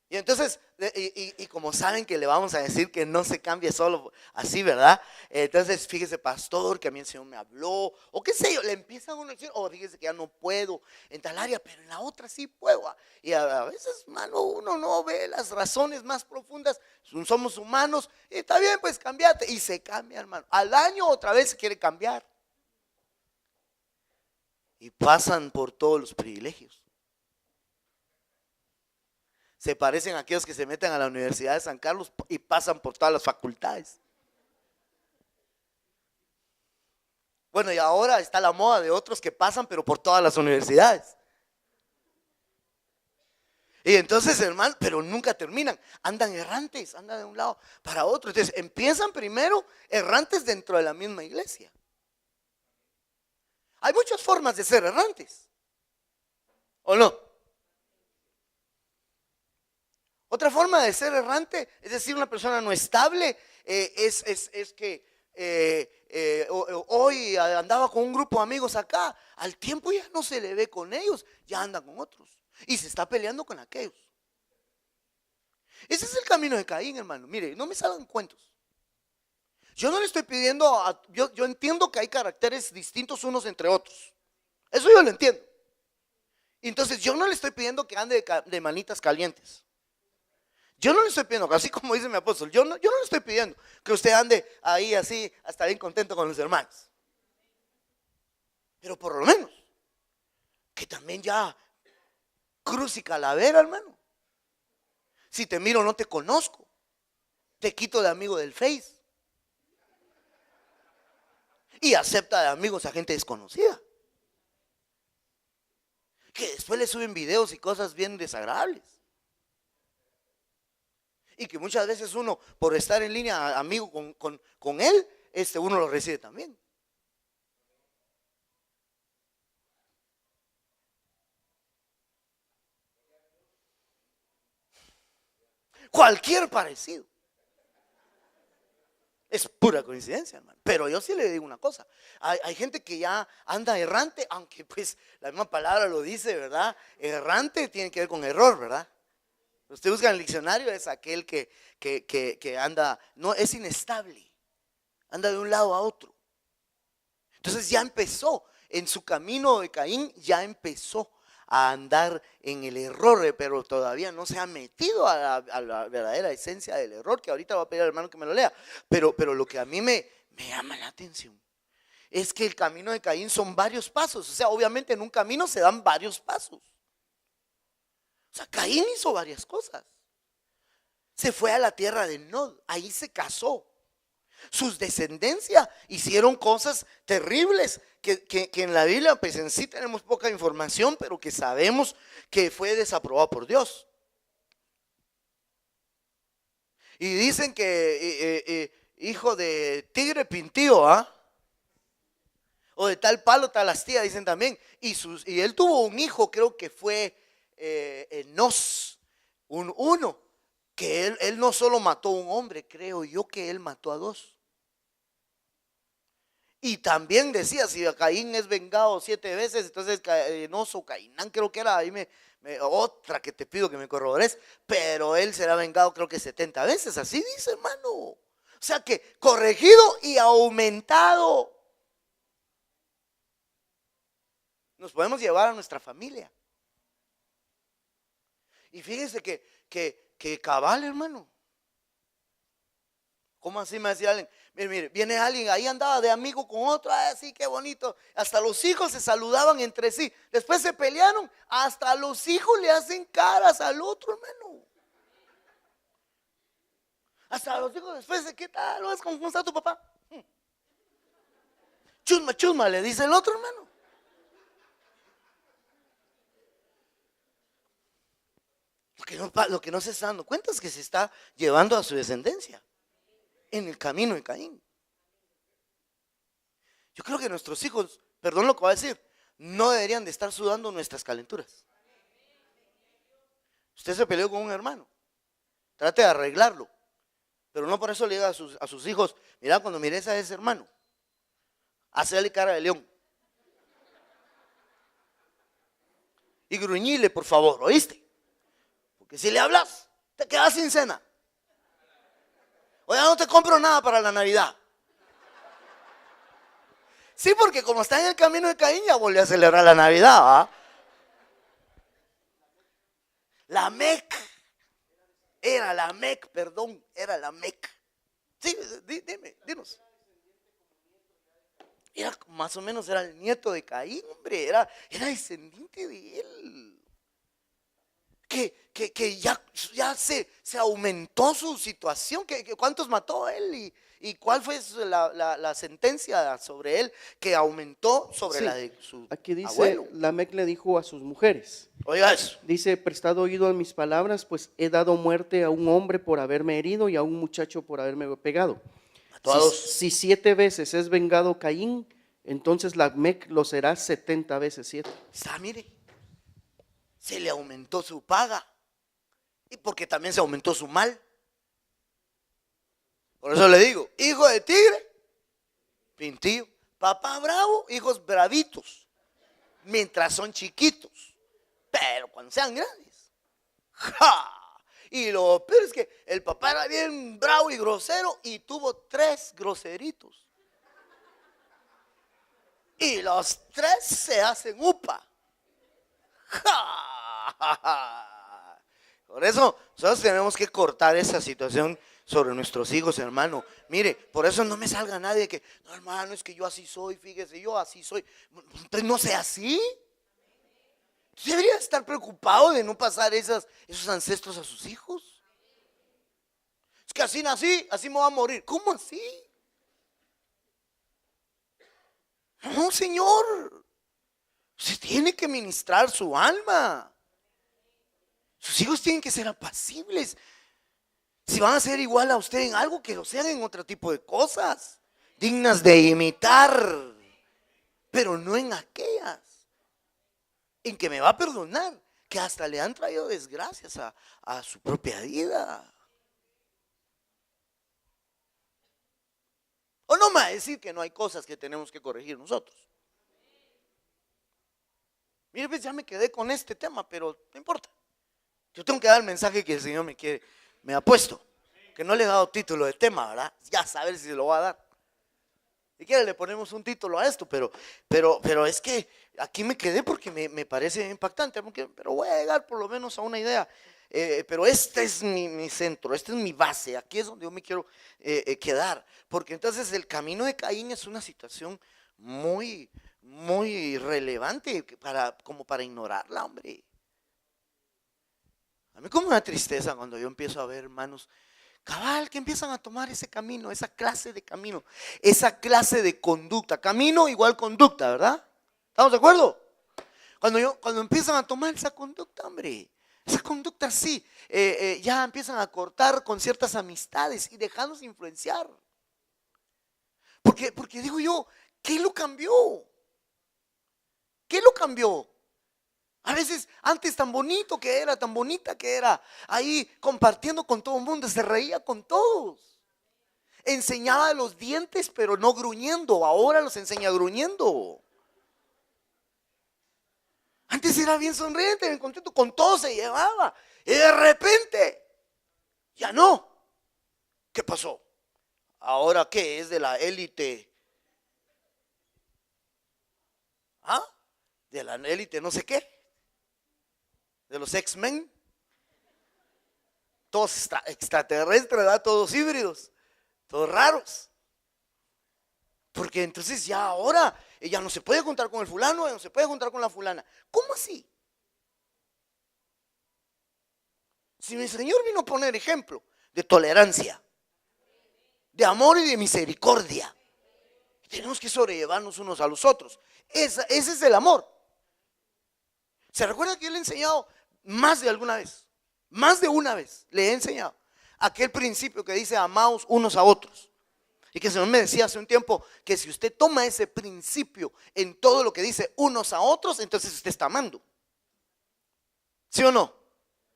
Y entonces, y como saben que le vamos a decir que no se cambie solo así, ¿verdad? Entonces, fíjese, pastor, que a mí el Señor me habló, o qué sé yo, le empiezan a decir, fíjese que ya no puedo en tal área, pero en la otra sí puedo. Y a veces, hermano, uno no ve las razones más profundas, somos humanos, y está bien, pues cambiate, y se cambia, hermano. Al año otra vez se quiere cambiar. Y pasan por todos los privilegios. Se parecen a aquellos que se meten a la Universidad de San Carlos y pasan por todas las facultades. Bueno, y ahora está la moda de otros que pasan, pero por todas las universidades. Y entonces, hermano, pero nunca terminan. Andan errantes, andan de un lado para otro. Entonces, empiezan primero errantes dentro de la misma iglesia. Hay muchas formas de ser errantes, ¿o no? Otra forma de ser errante, es decir, una persona no estable, es que hoy andaba con un grupo de amigos acá, al tiempo ya no se le ve con ellos, ya anda con otros y se está peleando con aquellos. Ese es el camino de Caín, hermano. Mire, no me salgan cuentos. Yo no le estoy pidiendo, yo entiendo que hay caracteres distintos unos entre otros. Eso yo lo entiendo. Entonces yo no le estoy pidiendo que ande de manitas calientes. Yo no le estoy pidiendo, así como dice mi apóstol, yo no le estoy pidiendo que usted ande ahí así, hasta bien contento con los hermanos. Pero por lo menos, que también ya cruz y calavera, hermano. Si te miro no te conozco, te quito de amigo del Face. Y acepta de amigos a gente desconocida, que después le suben videos y cosas bien desagradables. Y que muchas veces uno, por estar en línea amigo con él, uno lo recibe también. Cualquier parecido es pura coincidencia, hermano. Pero yo sí le digo una cosa, hay gente que ya anda errante, aunque pues la misma palabra lo dice, ¿verdad? Errante tiene que ver con error, ¿verdad? Usted busca en el diccionario, es aquel que anda, no, es inestable, anda de un lado a otro. Entonces ya empezó. en su camino de Caín ya empezó a andar en el error, pero todavía no se ha metido a la verdadera esencia del error, que ahorita va a pedir al hermano que me lo lea. Pero lo que a mí me llama la atención es que el camino de Caín son varios pasos. O sea, obviamente en un camino se dan varios pasos. O sea, Caín hizo varias cosas. Se fue a la tierra de Nod, ahí se casó. Sus descendencias hicieron cosas terribles que en la Biblia pues en sí tenemos poca información, pero que sabemos que fue desaprobado por Dios. Y dicen que hijo de tigre pintío, ¿ah? O de tal palo, tal astilla, dicen también. Y él tuvo un hijo, creo que fue Enos, uno. Que él no solo mató a un hombre, creo yo que él mató a dos. Y también decía, si Caín es vengado 7 veces, entonces Enos o Cainán creo que era, ahí otra que te pido que me corrobores, pero él será vengado creo que 70 veces, así dice, hermano. O sea que corregido y aumentado. Nos podemos llevar a nuestra familia. Y fíjese que cabal, hermano. ¿Cómo así me decía alguien? Mire, viene alguien, ahí andaba de amigo con otro, así qué bonito. Hasta los hijos se saludaban entre sí. Después se pelearon, hasta los hijos le hacen caras al otro, hermano. Hasta los hijos después de ¿qué tal? ¿Cómo está tu papá? Chusma, chusma, le dice el otro, hermano. Lo que no se está dando cuenta es que se está llevando a su descendencia en el camino de Caín. Yo creo que nuestros hijos, perdón lo que voy a decir, no deberían de estar sudando nuestras calenturas. Usted se peleó con un hermano, trate de arreglarlo, pero no por eso le diga a sus hijos, mira, cuando mires a ese hermano, hazle cara de león y gruñile, por favor, ¿oíste? Porque si le hablas, te quedas sin cena. O ya no te compro nada para la Navidad. Sí, porque como está en el camino de Caín, ya volvió a celebrar la Navidad, ¿va? La Mec. Era la Mec, perdón, era la Mec. Sí, dinos. Era más o menos, era el nieto de Caín, hombre, era descendiente de él. Que ya se aumentó su situación, ¿cuántos mató él? ¿Y cuál fue la sentencia sobre él que aumentó sobre la de su
aquí dice,
abuelo?
Lamec le dijo a sus mujeres,
oiga eso,
dice, prestad oído a mis palabras, pues he dado muerte a un hombre por haberme herido y a un muchacho por haberme pegado. Si 7 veces es vengado Caín, entonces Lamec lo será 70 veces 7.
Está, mire, se le aumentó su paga y porque también se aumentó su mal. Por eso le digo, hijo de tigre, pintío, papá bravo, hijos bravitos, mientras son chiquitos, pero cuando sean grandes, ¡ja! Y lo peor es que el papá era bien bravo y grosero y tuvo 3 groseritos. Y los 3 se hacen upa. ¡Ja! Por eso nosotros tenemos que cortar esa situación sobre nuestros hijos, hermano. Mire, por eso no me salga nadie que, no, hermano, es que yo así soy, fíjese, yo así soy. Entonces no sea así. Usted debería estar preocupado de no pasar esos ancestros a sus hijos. Es que así nací, así me voy a morir. ¿Cómo así? No, señor. Usted tiene que ministrar su alma. Sus hijos tienen que ser apacibles. Si van a ser igual a usted en algo, que lo sean en otro tipo de cosas, dignas de imitar, pero no en aquellas en que me va a perdonar, que hasta le han traído desgracias a su propia vida. O no me va a decir que no hay cosas que tenemos que corregir nosotros. Mire, pues ya me quedé con este tema, pero no importa. Yo tengo que dar el mensaje que el Señor me ha puesto, que no le he dado título de tema, ¿verdad? Ya saber si se lo va a dar. Si quiere le ponemos un título a esto, pero es que aquí me quedé porque me parece impactante, pero voy a llegar por lo menos a una idea. Pero este es mi centro, esta es mi base, aquí es donde yo me quiero quedar, porque entonces el camino de Caín es una situación muy, muy relevante como para ignorarla, hombre. A mí como una tristeza cuando yo empiezo a ver hermanos cabal que empiezan a tomar ese camino, esa clase de camino, esa clase de conducta. Camino igual conducta, ¿verdad? ¿Estamos de acuerdo? Cuando empiezan a tomar esa conducta, hombre, esa conducta sí, ya empiezan a cortar con ciertas amistades y dejándose influenciar. Porque digo yo, ¿qué lo cambió? ¿Qué lo cambió? A veces antes tan bonito que era, tan bonita que era, ahí compartiendo con todo el mundo, se reía con todos. Enseñaba los dientes pero no gruñendo, ahora los enseña gruñendo. Antes era bien sonriente, bien contento, con todo se llevaba. Y de repente, ya no. ¿Qué pasó? ¿Ahora qué? ¿Es de la élite? ¿Ah? ¿De la élite no sé qué? ¿De los X-Men? Todos extraterrestres, ¿verdad? Todos híbridos, todos raros. Porque entonces ya ahora ya no se puede juntar con el fulano, ya no se puede juntar con la fulana. ¿Cómo así? Si mi Señor vino a poner ejemplo de tolerancia, de amor y de misericordia, tenemos que sobrellevarnos unos a los otros. Ese es el amor. ¿Se recuerda que yo le he enseñado más de alguna vez? Más de una vez le he enseñado aquel principio que dice amaos unos a otros. Y que el Señor me decía hace un tiempo que si usted toma ese principio en todo lo que dice unos a otros, entonces usted está amando. ¿Sí o no?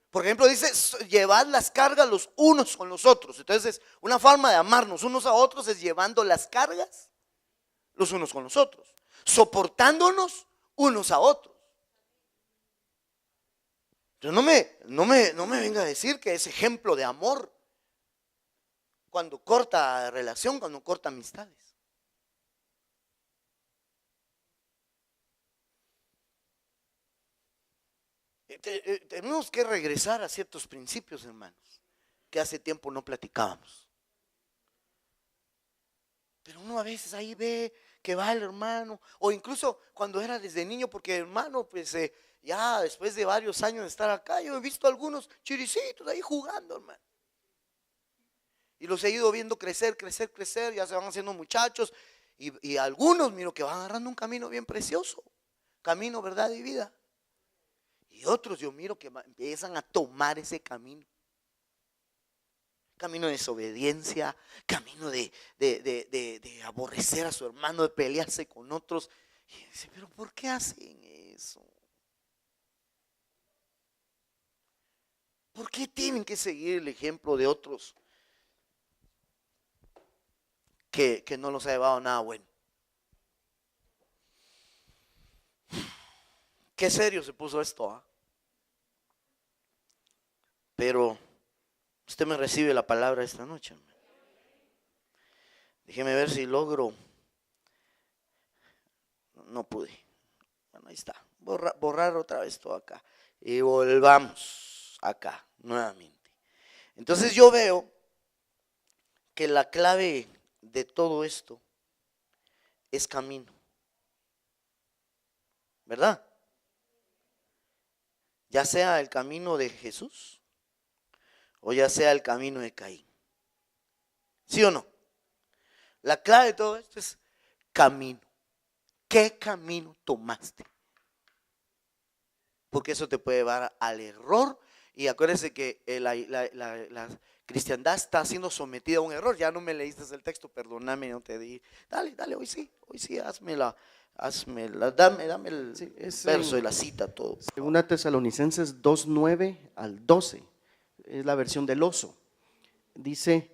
Por ejemplo, dice llevar las cargas los unos con los otros. Entonces, una forma de amarnos unos a otros es llevando las cargas los unos con los otros, soportándonos unos a otros. Entonces, no me venga a decir que es ejemplo de amor cuando corta relación, cuando corta amistades. Tenemos que regresar a ciertos principios, hermanos, que hace tiempo no platicábamos. Pero uno a veces ahí ve que va el hermano, o incluso cuando era desde niño, porque hermano, pues ya después de varios años de estar acá, yo he visto algunos chiricitos ahí jugando, hermano. Y los he ido viendo crecer, ya se van haciendo muchachos. Y algunos, miro que van agarrando un camino bien precioso. Camino, verdad y vida. Y otros yo miro que empiezan a tomar ese camino. Camino de desobediencia, camino de aborrecer a su hermano, de pelearse con otros. Y dice, pero ¿por qué hacen eso? ¿Por qué tienen que seguir el ejemplo de otros que no los ha llevado a nada bueno? Qué serio se puso esto, ¿eh? Pero usted me recibe la palabra esta noche. Déjeme ver si logro. No pude. Bueno, ahí está. Borrar otra vez todo acá. Y volvamos acá nuevamente. Entonces yo veo que la clave de todo esto es camino. ¿Verdad? Ya sea el camino de Jesús o ya sea el camino de Caín. ¿Sí o no? La clave de todo esto es camino. ¿Qué camino tomaste? Porque eso te puede llevar al error. Y acuérdense que la cristiandad está siendo sometida a un error. Ya no me leíste el texto, perdóname, no te di. Dale, hoy sí, dame el verso y la cita, todo.
Segunda Tesalonicenses 2:9 al 12, es la versión del oso. Dice,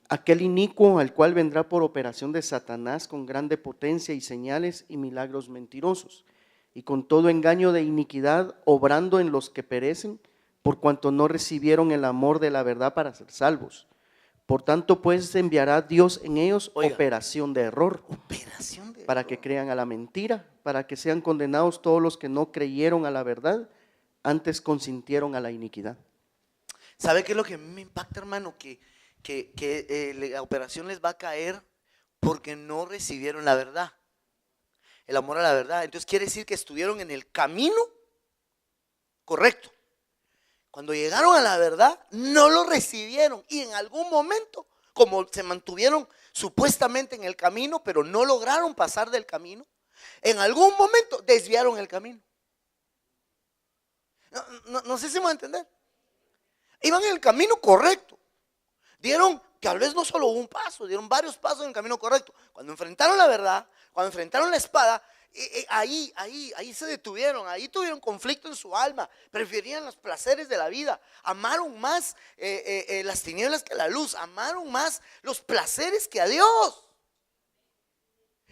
aquel inicuo al cual vendrá por operación de Satanás con grande potencia y señales y milagros mentirosos, y con todo engaño de iniquidad, obrando en los que perecen, por cuanto no recibieron el amor de la verdad para ser salvos. Por tanto, pues enviará Dios en ellos
operación
de error, para
error.
que crean a la mentira, para que sean condenados todos los que no creyeron a la verdad, antes consintieron a la iniquidad.
¿Sabe qué es lo que a mí me impacta, hermano? La operación les va a caer porque no recibieron la verdad, el amor a la verdad. Entonces quiere decir que estuvieron en el camino correcto. Cuando llegaron a la verdad, no lo recibieron y en algún momento, como se mantuvieron supuestamente en el camino, pero no lograron pasar del camino, en algún momento desviaron el camino. No sé si me va a entender. Iban en el camino correcto. Dieron, tal vez no solo un paso, dieron varios pasos en el camino correcto. Cuando enfrentaron la verdad, cuando enfrentaron la espada, ahí se detuvieron, ahí tuvieron conflicto en su alma, preferían los placeres de la vida, amaron más las tinieblas que la luz, amaron más los placeres que a Dios.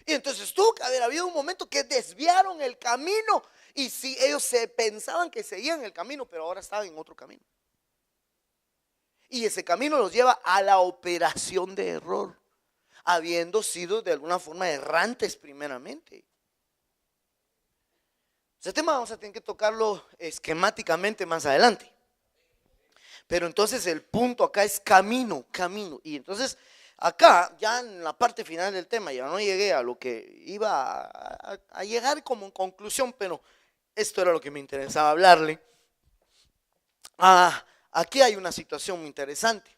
Y entonces tuvo que haber habido un momento que desviaron el camino. Y si ellos se pensaban que seguían el camino, pero ahora estaban en otro camino. Y ese camino los lleva a la operación de error, habiendo sido de alguna forma errantes primeramente. Ese tema vamos a tener que tocarlo esquemáticamente más adelante. Pero entonces el punto acá es camino. Y entonces acá, ya en la parte final del tema, ya no llegué a lo que iba a llegar como en conclusión, pero esto era lo que me interesaba hablarle. Aquí hay una situación muy interesante.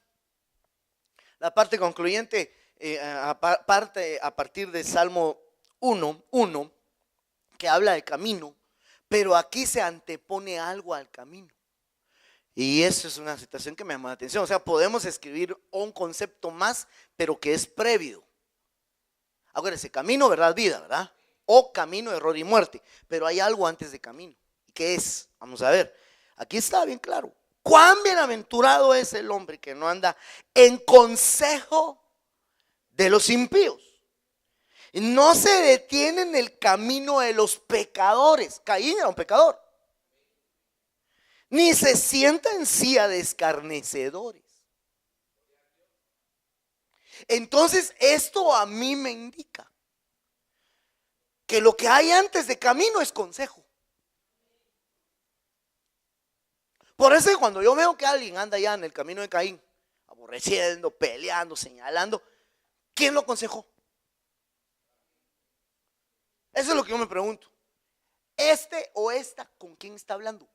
La parte concluyente a partir de Salmo 1, que habla de camino, pero aquí se antepone algo al camino. Y eso es una situación que me llama la atención. O sea, podemos escribir un concepto más, pero que es previo. Acuérdense, camino, verdad, vida, ¿verdad? O camino, error y muerte. Pero hay algo antes de camino. ¿Qué es? Vamos a ver. Aquí está bien claro. Cuán bienaventurado es el hombre que no anda en consejo de los impíos. No se detiene en el camino de los pecadores. Caín era un pecador. Ni se sienta en silla de escarnecedores. Entonces esto a mí me indica que lo que hay antes de camino es consejo. Por eso cuando yo veo que alguien anda ya en el camino de Caín, aborreciendo, peleando, señalando, ¿quién lo aconsejó? Eso es lo que yo me pregunto. ¿Este o esta con quién está hablando?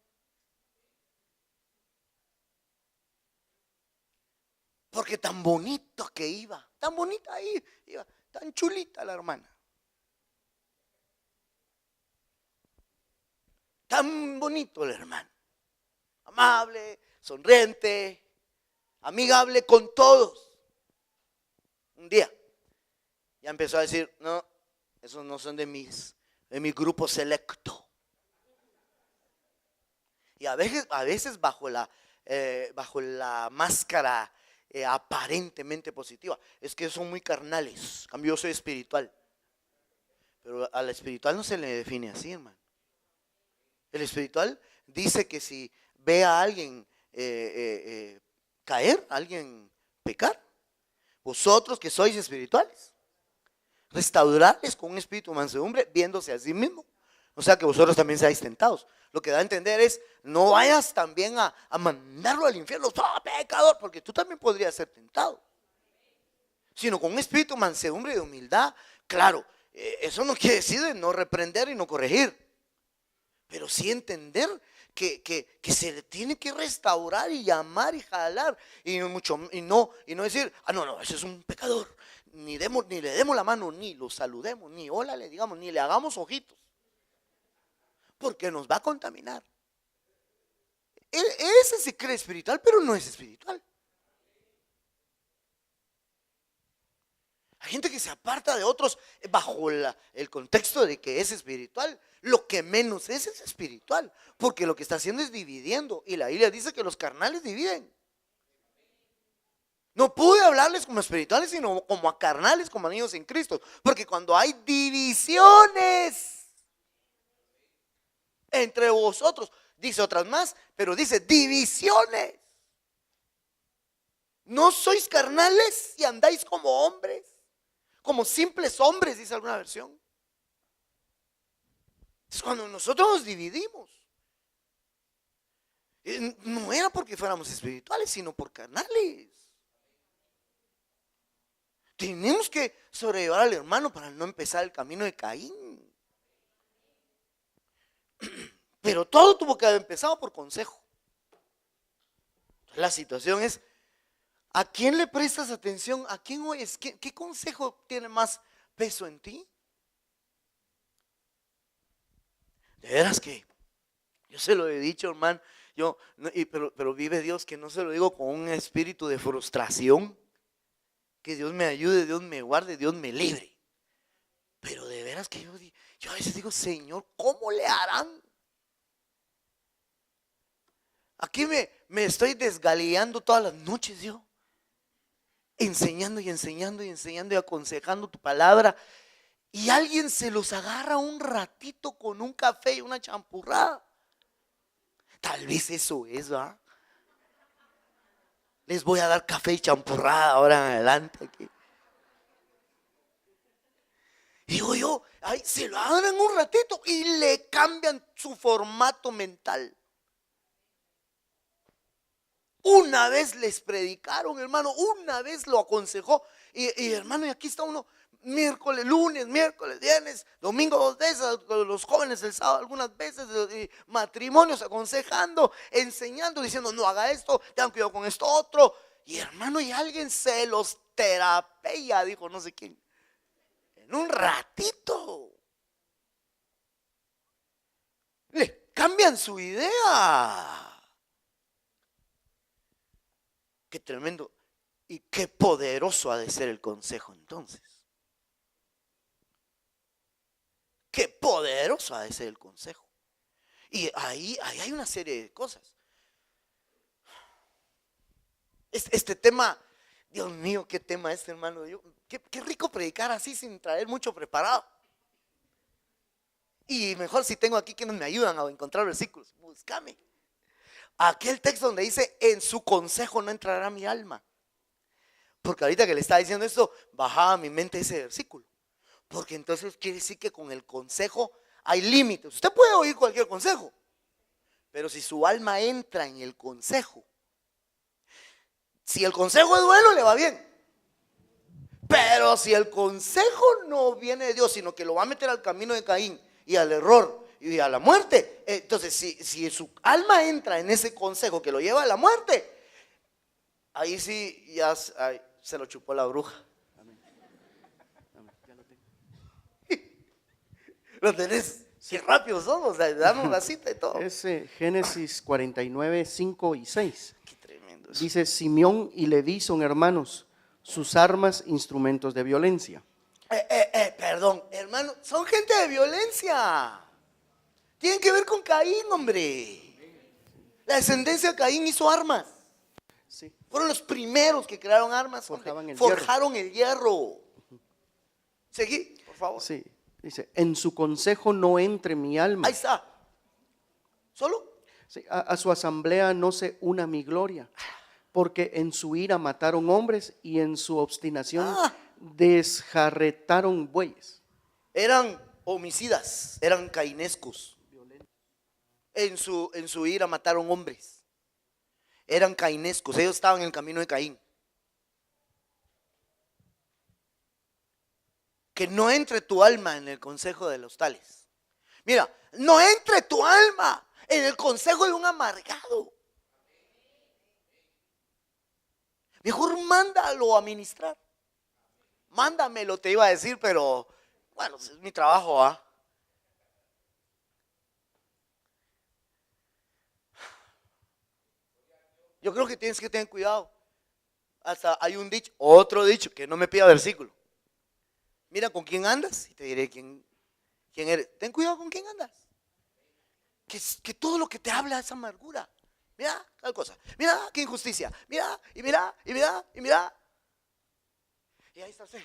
Porque tan bonito que iba, tan bonita ahí, iba, tan chulita la hermana. Tan bonito el hermano. Amable, sonriente, amigable con todos. Un día ya empezó a decir, no, esos no son de mi grupo selecto. Y a veces bajo la máscara aparentemente positiva, es que son muy carnales. En cambio, yo soy espiritual. Pero al espiritual no se le define así, hermano. El espiritual dice que si ve a alguien caer, a alguien pecar, vosotros que sois espirituales, restaurarles con un espíritu de mansedumbre, viéndose a sí mismo. O sea que vosotros también seáis tentados. Lo que da a entender es, no vayas también a mandarlo al infierno, ¡oh, pecador! Porque tú también podrías ser tentado. Sino con un espíritu de mansedumbre y de humildad. Claro, eso no quiere decir de no reprender y no corregir, pero sí entender que se le tiene que restaurar y llamar y jalar. Y no decir, no, ese es un pecador. Ni le demos la mano, ni lo saludemos, ni hola le digamos, ni le hagamos ojitos. Porque nos va a contaminar. Ese se cree espiritual, pero no es espiritual. Hay gente que se aparta de otros bajo el contexto de que es espiritual. Lo que menos es espiritual, porque lo que está haciendo es dividiendo. Y la Biblia dice que los carnales dividen. No pude hablarles como espirituales, sino como a carnales, como a niños en Cristo. Porque cuando hay divisiones entre vosotros, dice otras más, pero dice divisiones. ¿No sois carnales y andáis como hombres? Como simples hombres, dice alguna versión. Es cuando nosotros nos dividimos. No era porque fuéramos espirituales, sino por carnales. Tenemos que sobrellevar al hermano para no empezar el camino de Caín. Pero todo tuvo que haber empezado por consejo. La situación es, ¿a quién le prestas atención? ¿A quién oyes? ¿Qué consejo tiene más peso en ti? De veras que yo se lo he dicho, hermano, pero vive Dios que no se lo digo con un espíritu de frustración. Que Dios me ayude, Dios me guarde, Dios me libre. Pero de veras que yo a veces digo, Señor, ¿cómo le harán? Aquí me estoy desgaleando todas las noches yo. Enseñando y enseñando y enseñando y aconsejando tu palabra. Y alguien se los agarra un ratito con un café y una champurrada. Tal vez eso es, ¿va? Les voy a dar café y champurrada ahora en adelante aquí. Digo yo, ay, se lo agarran un ratito y le cambian su formato mental. Una vez les predicaron, hermano, una vez lo aconsejó. Y hermano, y aquí está uno, miércoles, lunes, miércoles, viernes, domingo 2 veces, los jóvenes el sábado algunas veces, matrimonios aconsejando, enseñando, diciendo no haga esto, tengan cuidado con esto otro. Y hermano, y alguien se los terapea, dijo no sé quién, en un ratito. Le cambian su idea. Qué tremendo y qué poderoso ha de ser el consejo entonces. Qué poderoso ha de ser el consejo. Y ahí hay una serie de cosas. Este tema, Dios mío, qué tema este, hermano. Qué rico predicar así sin traer mucho preparado. Y mejor si tengo aquí quienes me ayudan a encontrar versículos. Búscame. Aquel texto donde dice, en su consejo no entrará mi alma. Porque ahorita que le estaba diciendo esto, bajaba a mi mente ese versículo. Porque entonces quiere decir que con el consejo hay límites. Usted puede oír cualquier consejo, pero si su alma entra en el consejo, si el consejo es bueno, le va bien. Pero si el consejo no viene de Dios, sino que lo va a meter al camino de Caín y al error y a la muerte, entonces si su alma entra en ese consejo que lo lleva a la muerte, ahí sí ya se lo chupó la bruja.
Ya lo tengo.
Lo tenés, qué rápido somos, damos la cita y todo.
Es Génesis 49, 5 y 6.
Qué tremendo.
Dice, Simeón y Leví son hermanos, sus armas instrumentos de violencia.
Perdón, hermano, son gente de violencia. Tienen que ver con Caín, hombre. La descendencia de Caín hizo armas.
Sí.
Fueron los primeros que crearon armas. Forjaron el hierro. Seguí, por favor.
Sí, dice, en su consejo no entre mi alma.
Ahí está. ¿Solo?
Sí, a su asamblea no se una mi gloria, porque en su ira mataron hombres y en su obstinación desjarretaron bueyes.
Eran homicidas, eran cainescos. En su ira mataron hombres. Eran cainescos, ellos estaban en el camino de Caín. Que no entre tu alma en el consejo de los tales. Mira, no entre tu alma en el consejo de un amargado. Mejor mándalo a ministrar. Mándamelo, te iba a decir, pero bueno, es mi trabajo, ¿ah? Yo creo que tienes que tener cuidado. Hasta hay un dicho, otro dicho, que no me pida versículo. Mira con quién andas y te diré quién eres. Ten cuidado con quién andas. Que todo lo que te habla es amargura. Mira tal cosa. Mira qué injusticia. Mira, y mira, y mira, y mira. Y ahí está usted.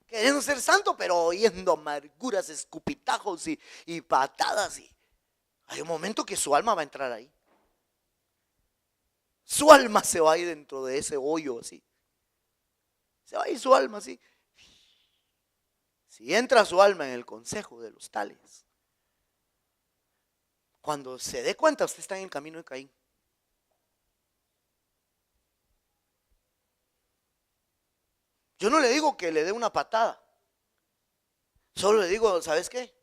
Queriendo ser santo, pero oyendo amarguras, escupitajos y patadas. Hay un momento que su alma va a entrar ahí. Su alma se va a ir dentro de ese hoyo así. Se va a ir su alma así. Si entra su alma en el consejo de los tales, cuando se dé cuenta, usted está en el camino de Caín. Yo no le digo que le dé una patada. Solo le digo, ¿sabes qué?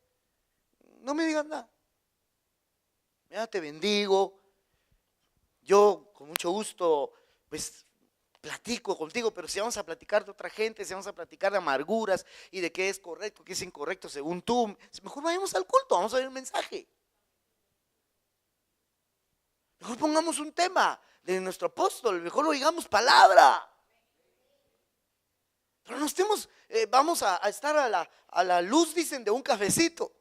No me digas nada. Mira, te bendigo. Yo con mucho gusto, pues, platico contigo, pero si vamos a platicar de otra gente, si vamos a platicar de amarguras y de qué es correcto, qué es incorrecto según tú, mejor vayamos al culto, vamos a ver el mensaje. Mejor pongamos un tema de nuestro apóstol, mejor lo digamos palabra. Pero no estemos, vamos a estar a la luz, dicen, de un cafecito.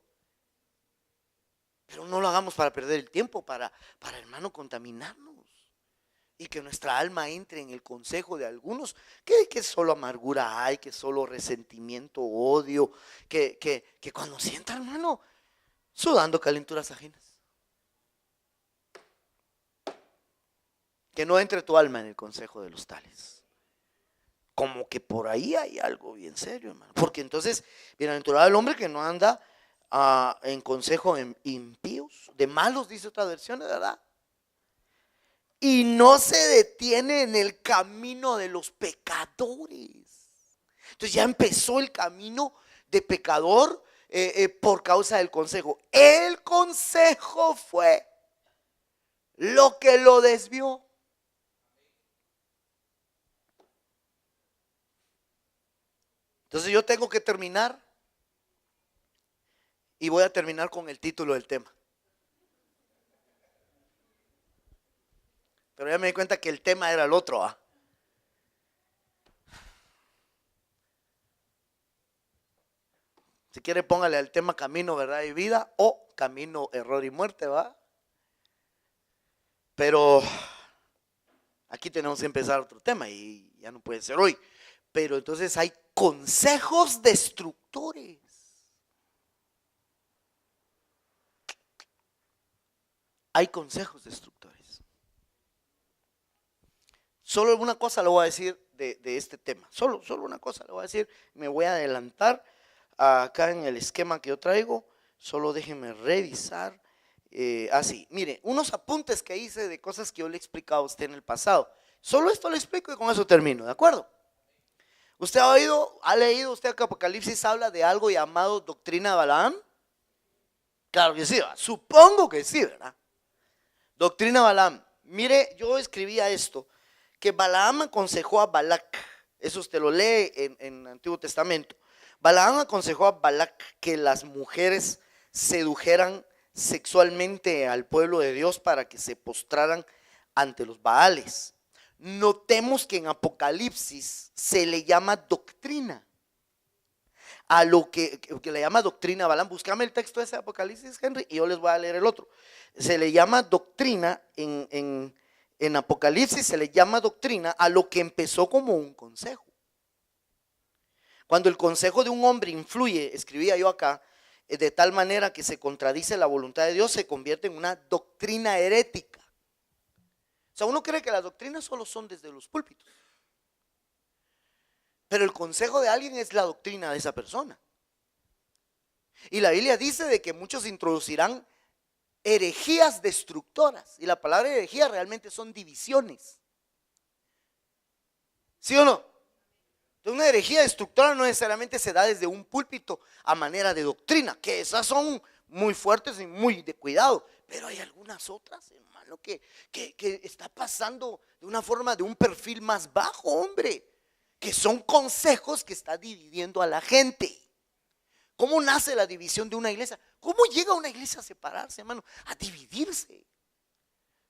Pero no lo hagamos para perder el tiempo, para hermano, contaminarnos. Y que nuestra alma entre en el consejo de algunos, que solo amargura hay, que solo resentimiento, odio, que cuando sienta, hermano, sudando calenturas ajenas. Que no entre tu alma en el consejo de los tales. Como que por ahí hay algo bien serio, hermano. Porque entonces, bienaventurado el hombre que no anda en consejo impíos, de malos, dice otra versión, ¿verdad? Y no se detiene en el camino de los pecadores. Entonces ya empezó el camino de pecador por causa del consejo. El consejo fue lo que lo desvió. Entonces yo tengo que terminar y voy a terminar con el título del tema. Pero ya me di cuenta que el tema era el otro, ¿ah? Si quiere póngale al tema camino, verdad y vida, o camino, error y muerte, ¿va? Pero aquí tenemos que empezar otro tema y ya no puede ser hoy. Pero entonces hay consejos destructores. Hay consejos destructores. Solo una cosa le voy a decir de este tema. Solo una cosa le voy a decir. Me voy a adelantar acá en el esquema que yo traigo. Solo déjenme revisar. Así, mire, unos apuntes que hice de cosas que yo le he explicado a usted en el pasado. Solo esto le explico y con eso termino, ¿de acuerdo? ¿Usted ha leído usted que Apocalipsis habla de algo llamado doctrina de Balaam? Claro que sí, supongo que sí, ¿verdad? Doctrina de Balaam. Mire, yo escribía esto, que Balaam aconsejó a Balac, eso usted lo lee en el Antiguo Testamento. Balaam aconsejó a Balac que las mujeres sedujeran sexualmente al pueblo de Dios para que se postraran ante los Baales. Notemos que en Apocalipsis se le llama doctrina a lo que le llama doctrina a Balaam. Búscame el texto de ese Apocalipsis, Henry, y yo les voy a leer el otro. Se le llama doctrina en Apocalipsis, se le llama doctrina a lo que empezó como un consejo. Cuando el consejo de un hombre influye, escribía yo acá, de tal manera que se contradice la voluntad de Dios, se convierte en una doctrina herética. O sea, uno cree que las doctrinas solo son desde los púlpitos, pero el consejo de alguien es la doctrina de esa persona. Y la Biblia dice de que muchos introducirán herejías destructoras, y la palabra herejía realmente son divisiones. ¿Sí o no? Entonces, una herejía destructora no necesariamente se da desde un púlpito a manera de doctrina, que esas son muy fuertes y muy de cuidado, pero hay algunas otras, hermano, que está pasando de una forma, de un perfil más bajo, hombre, que son consejos que está dividiendo a la gente. ¿Cómo nace la división de una iglesia? ¿Cómo llega una iglesia a separarse, hermano? A dividirse.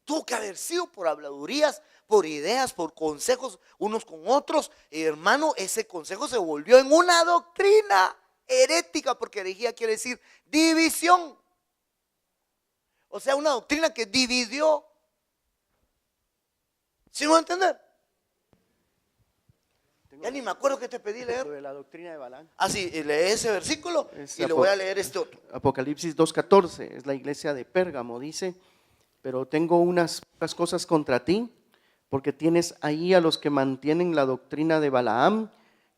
Tuvo que haber sido por habladurías, por ideas, por consejos unos con otros. Hermano, ese consejo se volvió en una doctrina herética, porque herejía quiere decir división. O sea, una doctrina que dividió. ¿Sí me va a entender? Ya ni me acuerdo que te pedí leer.
De la doctrina de Balaam.
Ah, sí, lee ese versículo y le voy a leer este otro.
Apocalipsis 2:14, es la iglesia de Pérgamo, dice: pero tengo unas cosas contra ti, porque tienes ahí a los que mantienen la doctrina de Balaam,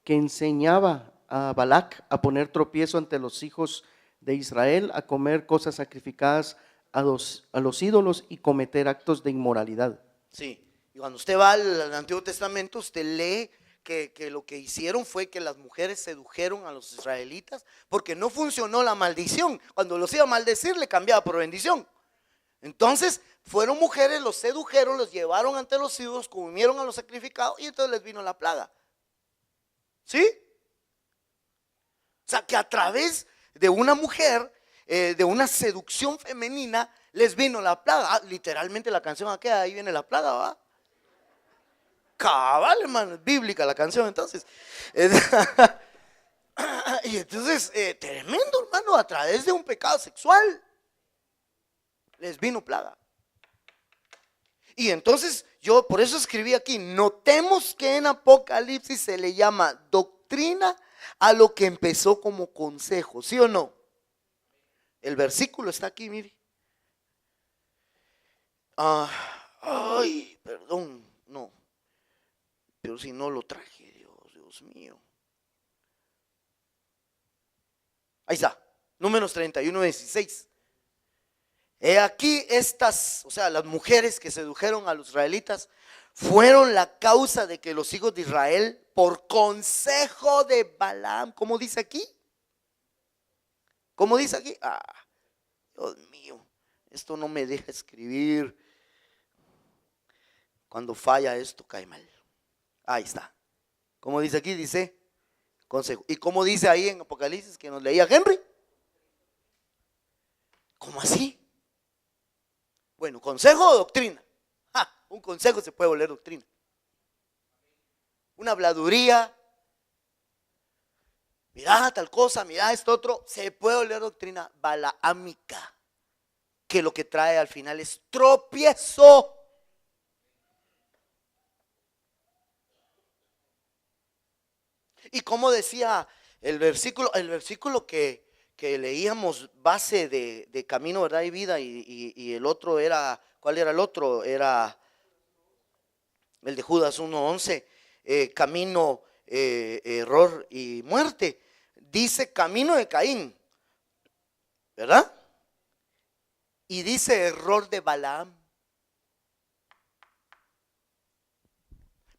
que enseñaba a Balac a poner tropiezo ante los hijos de Israel, a comer cosas sacrificadas a los ídolos y cometer actos de inmoralidad.
Sí, y cuando usted va al Antiguo Testamento, usted lee que lo que hicieron fue que las mujeres sedujeron a los israelitas porque no funcionó la maldición. Cuando los iba a maldecir, le cambiaba por bendición. Entonces fueron mujeres, los sedujeron, los llevaron ante los ídolos, comieron a los sacrificados y entonces les vino la plaga. ¿Sí? O sea que a través de una mujer, de una seducción femenina, les vino la plaga. Literalmente la canción aquella, ahí viene la plaga, ¿va? Cabal, hermano, bíblica la canción entonces. Y entonces, tremendo, hermano, a través de un pecado sexual les vino plaga. Y entonces yo por eso escribí aquí, notemos que en Apocalipsis se le llama doctrina a lo que empezó como consejo, ¿sí o no? El versículo está aquí, mire. Ay, perdón, no. Pero si no lo traje, Dios mío. Ahí está, Números 31:16. He aquí estas, o sea, las mujeres que sedujeron a los israelitas fueron la causa de que los hijos de Israel, por consejo de Balaam, ¿cómo dice aquí? ¿Cómo dice aquí? Dios mío, esto no me deja escribir. Cuando falla esto cae mal. Ahí está. ¿Cómo dice aquí? Dice consejo. ¿Y cómo dice ahí en Apocalipsis que nos leía Henry? ¿Cómo así? Bueno, consejo o doctrina. Un consejo se puede volver doctrina. Una habladuría. Mira tal cosa, mira esto otro. Se puede volver doctrina balaámica, que lo que trae al final es tropiezo. Y como decía el versículo que leíamos, base de camino, verdad y vida, y el otro era, ¿cuál era el otro? Era el de Judas 1:11, camino, error y muerte. Dice camino de Caín, ¿verdad? Y dice error de Balaam.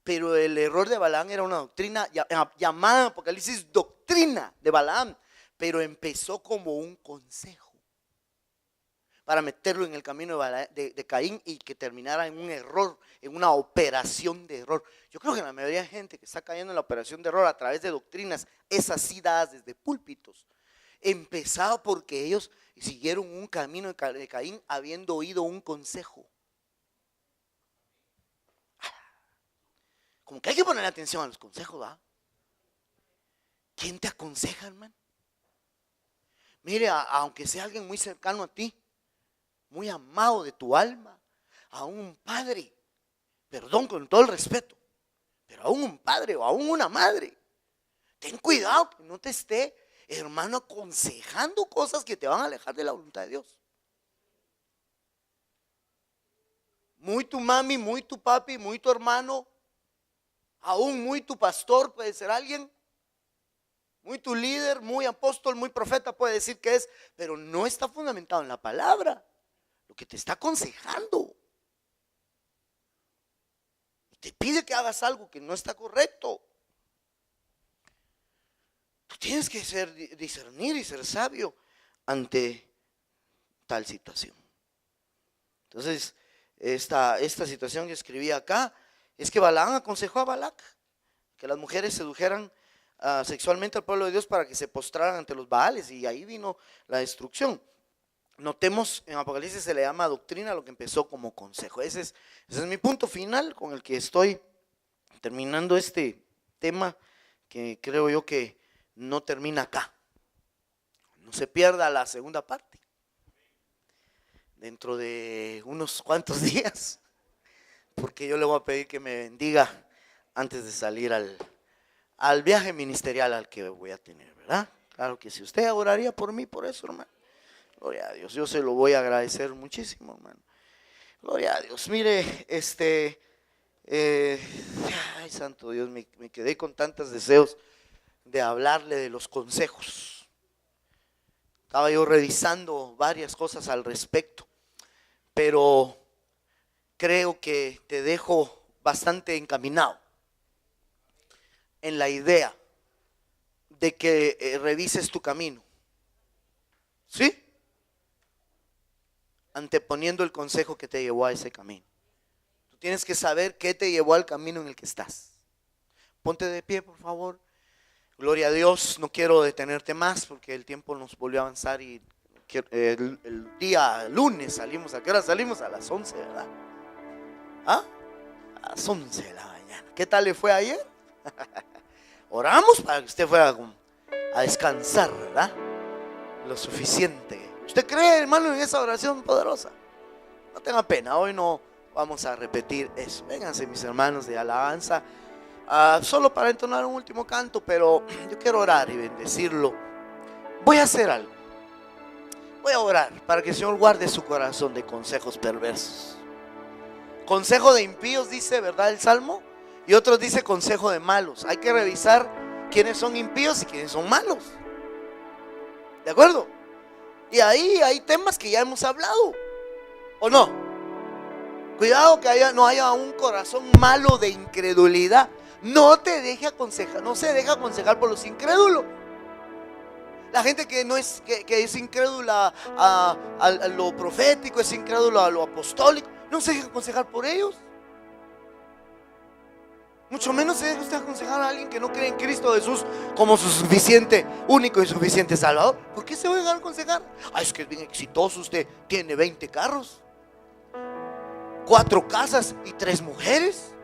Pero el error de Balaam era una doctrina llamada en Apocalipsis doctrina de Balaam, pero empezó como un consejo para meterlo en el camino de Caín y que terminara en un error, en una operación de error. Yo creo que la mayoría de gente que está cayendo en la operación de error a través de doctrinas, esas sí dadas desde púlpitos, empezaba porque ellos siguieron un camino de Caín habiendo oído un consejo. Como que hay que poner atención a los consejos, ¿va? ¿Quién te aconseja, hermano? Mire, aunque sea alguien muy cercano a ti, muy amado de tu alma, aún un padre, perdón con todo el respeto, pero aún un padre o aún una madre, ten cuidado que no te esté, hermano, aconsejando cosas que te van a alejar de la voluntad de Dios. Muy tu mami, muy tu papi, muy tu hermano, aún muy tu pastor puede ser alguien, muy tu líder, muy apóstol, muy profeta puede decir que es, pero no está fundamentado en la palabra, lo que te está aconsejando. Te pide que hagas algo que no está correcto. Tú tienes que discernir y ser sabio ante tal situación. Entonces, esta situación que escribí acá es que Balaam aconsejó a Balac que las mujeres sedujeran sexualmente al pueblo de Dios para que se postraran ante los Baales, y ahí vino la destrucción. Notemos, en Apocalipsis se le llama doctrina a lo que empezó como consejo. Ese es mi punto final con el que estoy terminando este tema, que creo yo que no termina acá. No se pierda la segunda parte dentro de unos cuantos días, porque yo le voy a pedir que me bendiga antes de salir al viaje ministerial al que voy a tener, ¿verdad? Claro que si usted oraría por mí, por eso, hermano, gloria a Dios, yo se lo voy a agradecer muchísimo, hermano. Gloria a Dios. Mire, Ay, santo Dios, me quedé con tantos deseos de hablarle de los consejos. Estaba yo revisando varias cosas al respecto, pero creo que te dejo bastante encaminado en la idea de que revises tu camino, ¿sí? Anteponiendo el consejo que te llevó a ese camino. Tú tienes que saber qué te llevó al camino en el que estás. Ponte de pie, por favor. Gloria a Dios. No quiero detenerte más porque el tiempo nos volvió a avanzar y el día lunes salimos. ¿A qué hora salimos? A las 11, ¿verdad? ¿Ah? A las 11 de la mañana. ¿Qué tal le fue ayer? Oramos para que usted fuera a descansar, ¿verdad? Lo suficiente. ¿Usted cree, hermano, en esa oración poderosa? No tenga pena, hoy no vamos a repetir eso. Vénganse, mis hermanos de alabanza, solo para entonar un último canto, pero yo quiero orar y bendecirlo. Voy a hacer algo. Voy a orar para que el Señor guarde su corazón de consejos perversos. Consejo de impíos dice, ¿verdad? El Salmo. Y otros dice consejo de malos. Hay que revisar quiénes son impíos y quiénes son malos. ¿De acuerdo? Y ahí hay temas que ya hemos hablado, ¿o no? Cuidado que no haya un corazón malo de incredulidad. No te deje aconsejar, no se deja aconsejar por los incrédulos. La gente que no es, que es incrédula a lo profético, es incrédula a lo apostólico, no se deja aconsejar por ellos. Mucho menos se deja usted aconsejar a alguien que no cree en Cristo Jesús como su suficiente, único y suficiente Salvador. ¿Por qué se va a dejar aconsejar? Es que es bien exitoso, usted tiene 20 carros, 4 casas y 3 mujeres.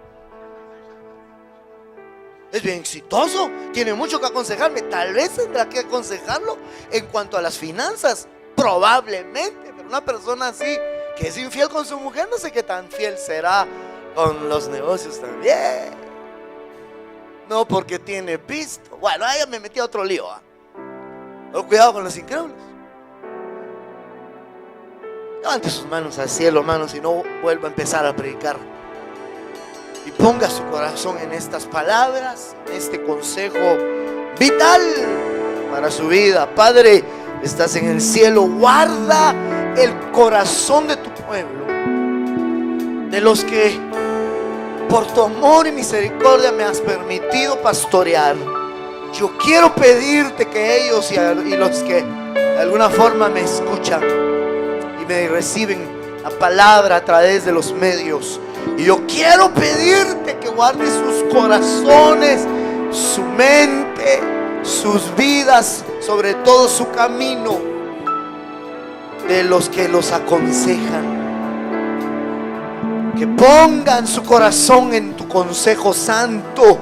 Es bien exitoso, tiene mucho que aconsejarme. Tal vez tendrá que aconsejarlo en cuanto a las finanzas, probablemente. Pero una persona así que es infiel con su mujer, no sé qué tan fiel será con los negocios también. No, porque tiene pisto. Bueno, ahí me metí a otro lío. Pero cuidado con los incrédulos. Levante sus manos al cielo, hermanos, y no vuelva a empezar a predicar. Y ponga su corazón en estas palabras, en este consejo vital para su vida. Padre, estás en el cielo, guarda el corazón de tu pueblo, de los que por tu amor y misericordia me has permitido pastorear. Yo quiero pedirte que ellos y los que de alguna forma me escuchan y me reciben la palabra a través de los medios, y yo quiero pedirte que guardes sus corazones, su mente, sus vidas, sobre todo su camino, de los que los aconsejan. Que pongan su corazón en tu consejo santo.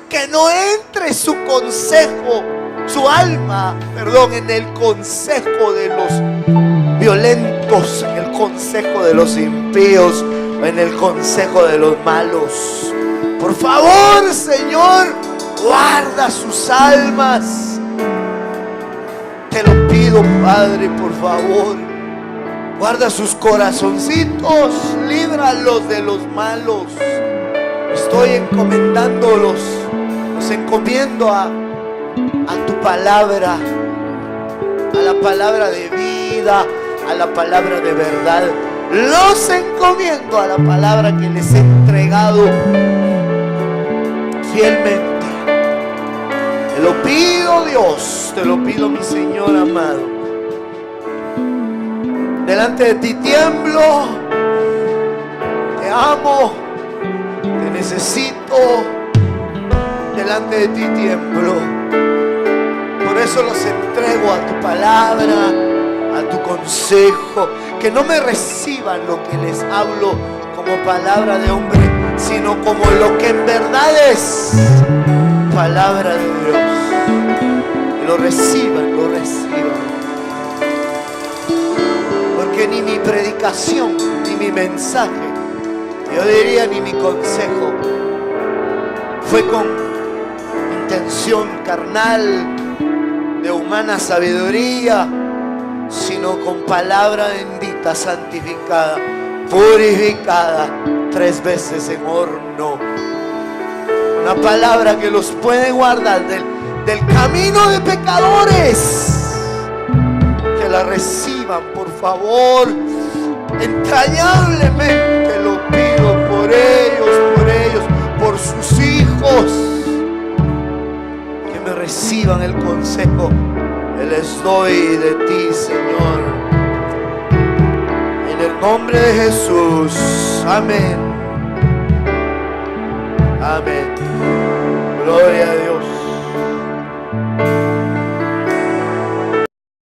Que no entre su consejo, su alma, en el consejo de los violentos, en el consejo de los impíos, o en el consejo de los malos. Por favor, Señor, guarda sus almas. Te lo pido, Padre, por favor. Guarda sus corazoncitos, líbralos de los malos. Estoy encomendándolos, los encomiendo a tu palabra, a la palabra de vida, a la palabra de verdad. Los encomiendo a la palabra que les he entregado fielmente. Te lo pido, Dios, te lo pido, mi Señor amado. Delante de ti tiemblo, te amo, te necesito, delante de ti tiemblo. Por eso los entrego a tu palabra, a tu consejo. Que no me reciban lo que les hablo como palabra de hombre, sino como lo que en verdad es palabra de Dios. Que lo reciban, lo reciban. Porque ni mi predicación, ni mi mensaje, yo diría ni mi consejo, fue con intención carnal, de humana sabiduría, sino con palabra bendita, santificada, purificada, 3 veces en horno. Una palabra que los puede guardar del camino de pecadores. Que la reciban, por favor. Entrañablemente lo pido por ellos, por sus hijos. Que me reciban el consejo que les doy de ti, Señor. En el nombre de Jesús. Amén. Amén. Gloria a Dios.